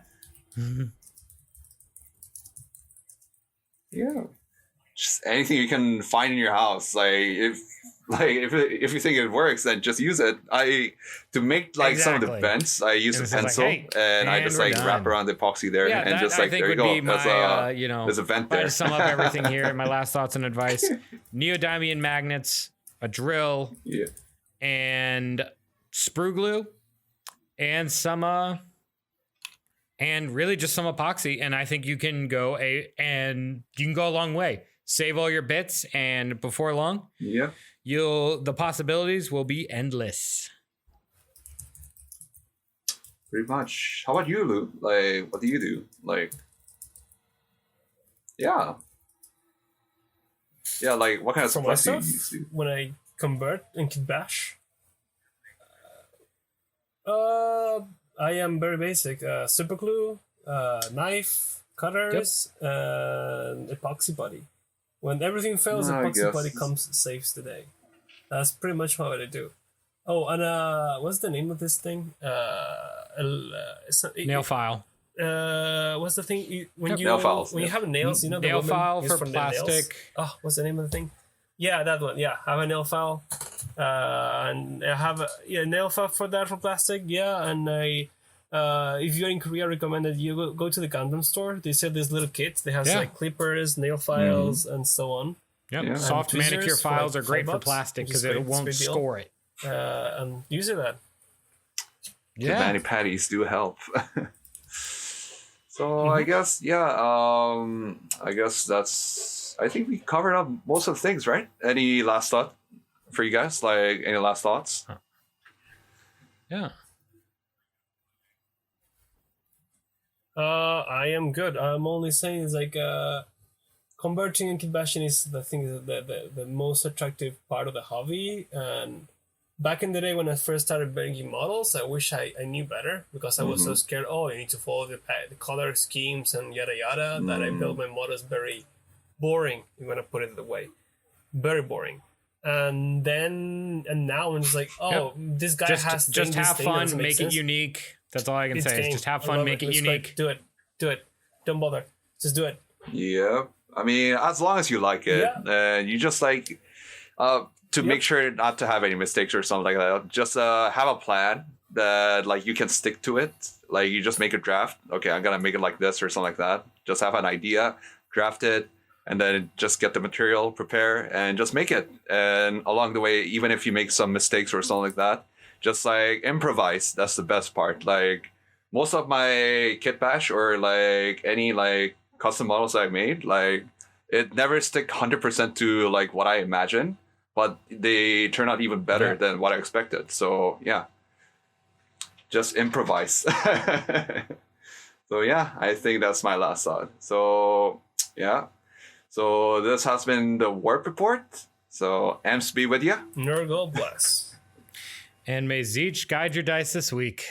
Yeah. Just anything you can find in your house. If you think it works, then just use it. To make like some of the vents, I use a pencil and I just like wrap around the epoxy there and just like there you go. There's a vent there. To sum up everything here, my last thoughts and advice: neodymium magnets, a drill, and sprue glue, and some and really just some epoxy. And I think you can go a long way. Save all your bits, and before long, the possibilities will be endless. Pretty much. How about you, Lou? Like, what do you do? Like, yeah, like what kind of supplies do you use? When I convert in Kitbash, I am very basic. Super glue, knife, cutters, and epoxy body. When everything fails, epoxy body comes saves the day. That's pretty much what I do. Oh, and what's the name of this thing? Nail file. What's the thing when you have nails? You know, the nail file for plastic. Oh, what's the name of the thing? Yeah, that one. Yeah, I have a nail file, and I have a nail file for that for plastic. Yeah, and if you're in Korea, I recommend that you go to the Gundam store. They sell these little kits. They have like clippers, nail files, and so on. Yep. Soft manicure files are great for plastic because it won't score it. And use it. The mani patties do help. So I guess I think we covered up most of the things, right? Any last thought for you guys? Like any last thoughts? Yeah. I am good. I'm only saying is like converting and kitbashing is the thing the most attractive part of the hobby, and back in the day when I first started making models, I wish I knew better because I was so scared. Oh, you need to follow the color schemes and yada yada. That I built my models very boring. You want to put it the way, very boring. And now I'm just like, oh, this guy has just have fun, make sense. it unique. That's all I can say. Just have fun, make it unique. Do it. Don't bother. Just do it. Yeah. I mean, as long as you like it, and you just like to make sure not to have any mistakes or something like that. Just have a plan that like you can stick to it. Like you just make a draft. Okay, I'm gonna make it like this or something like that. Just have an idea, draft it, and then just get the material, prepare, and just make it. And along the way, even if you make some mistakes or something like that, just like improvise. That's the best part. Like most of my kitbash or like any like custom models I made, like it never stick 100% to like what I imagined, but they turn out even better than what I expected. So yeah, just improvise. So yeah, I think that's my last thought. So yeah. So this has been the Warp Report. So Ems be with you. Nurgle bless. And may Zeech guide your dice this week.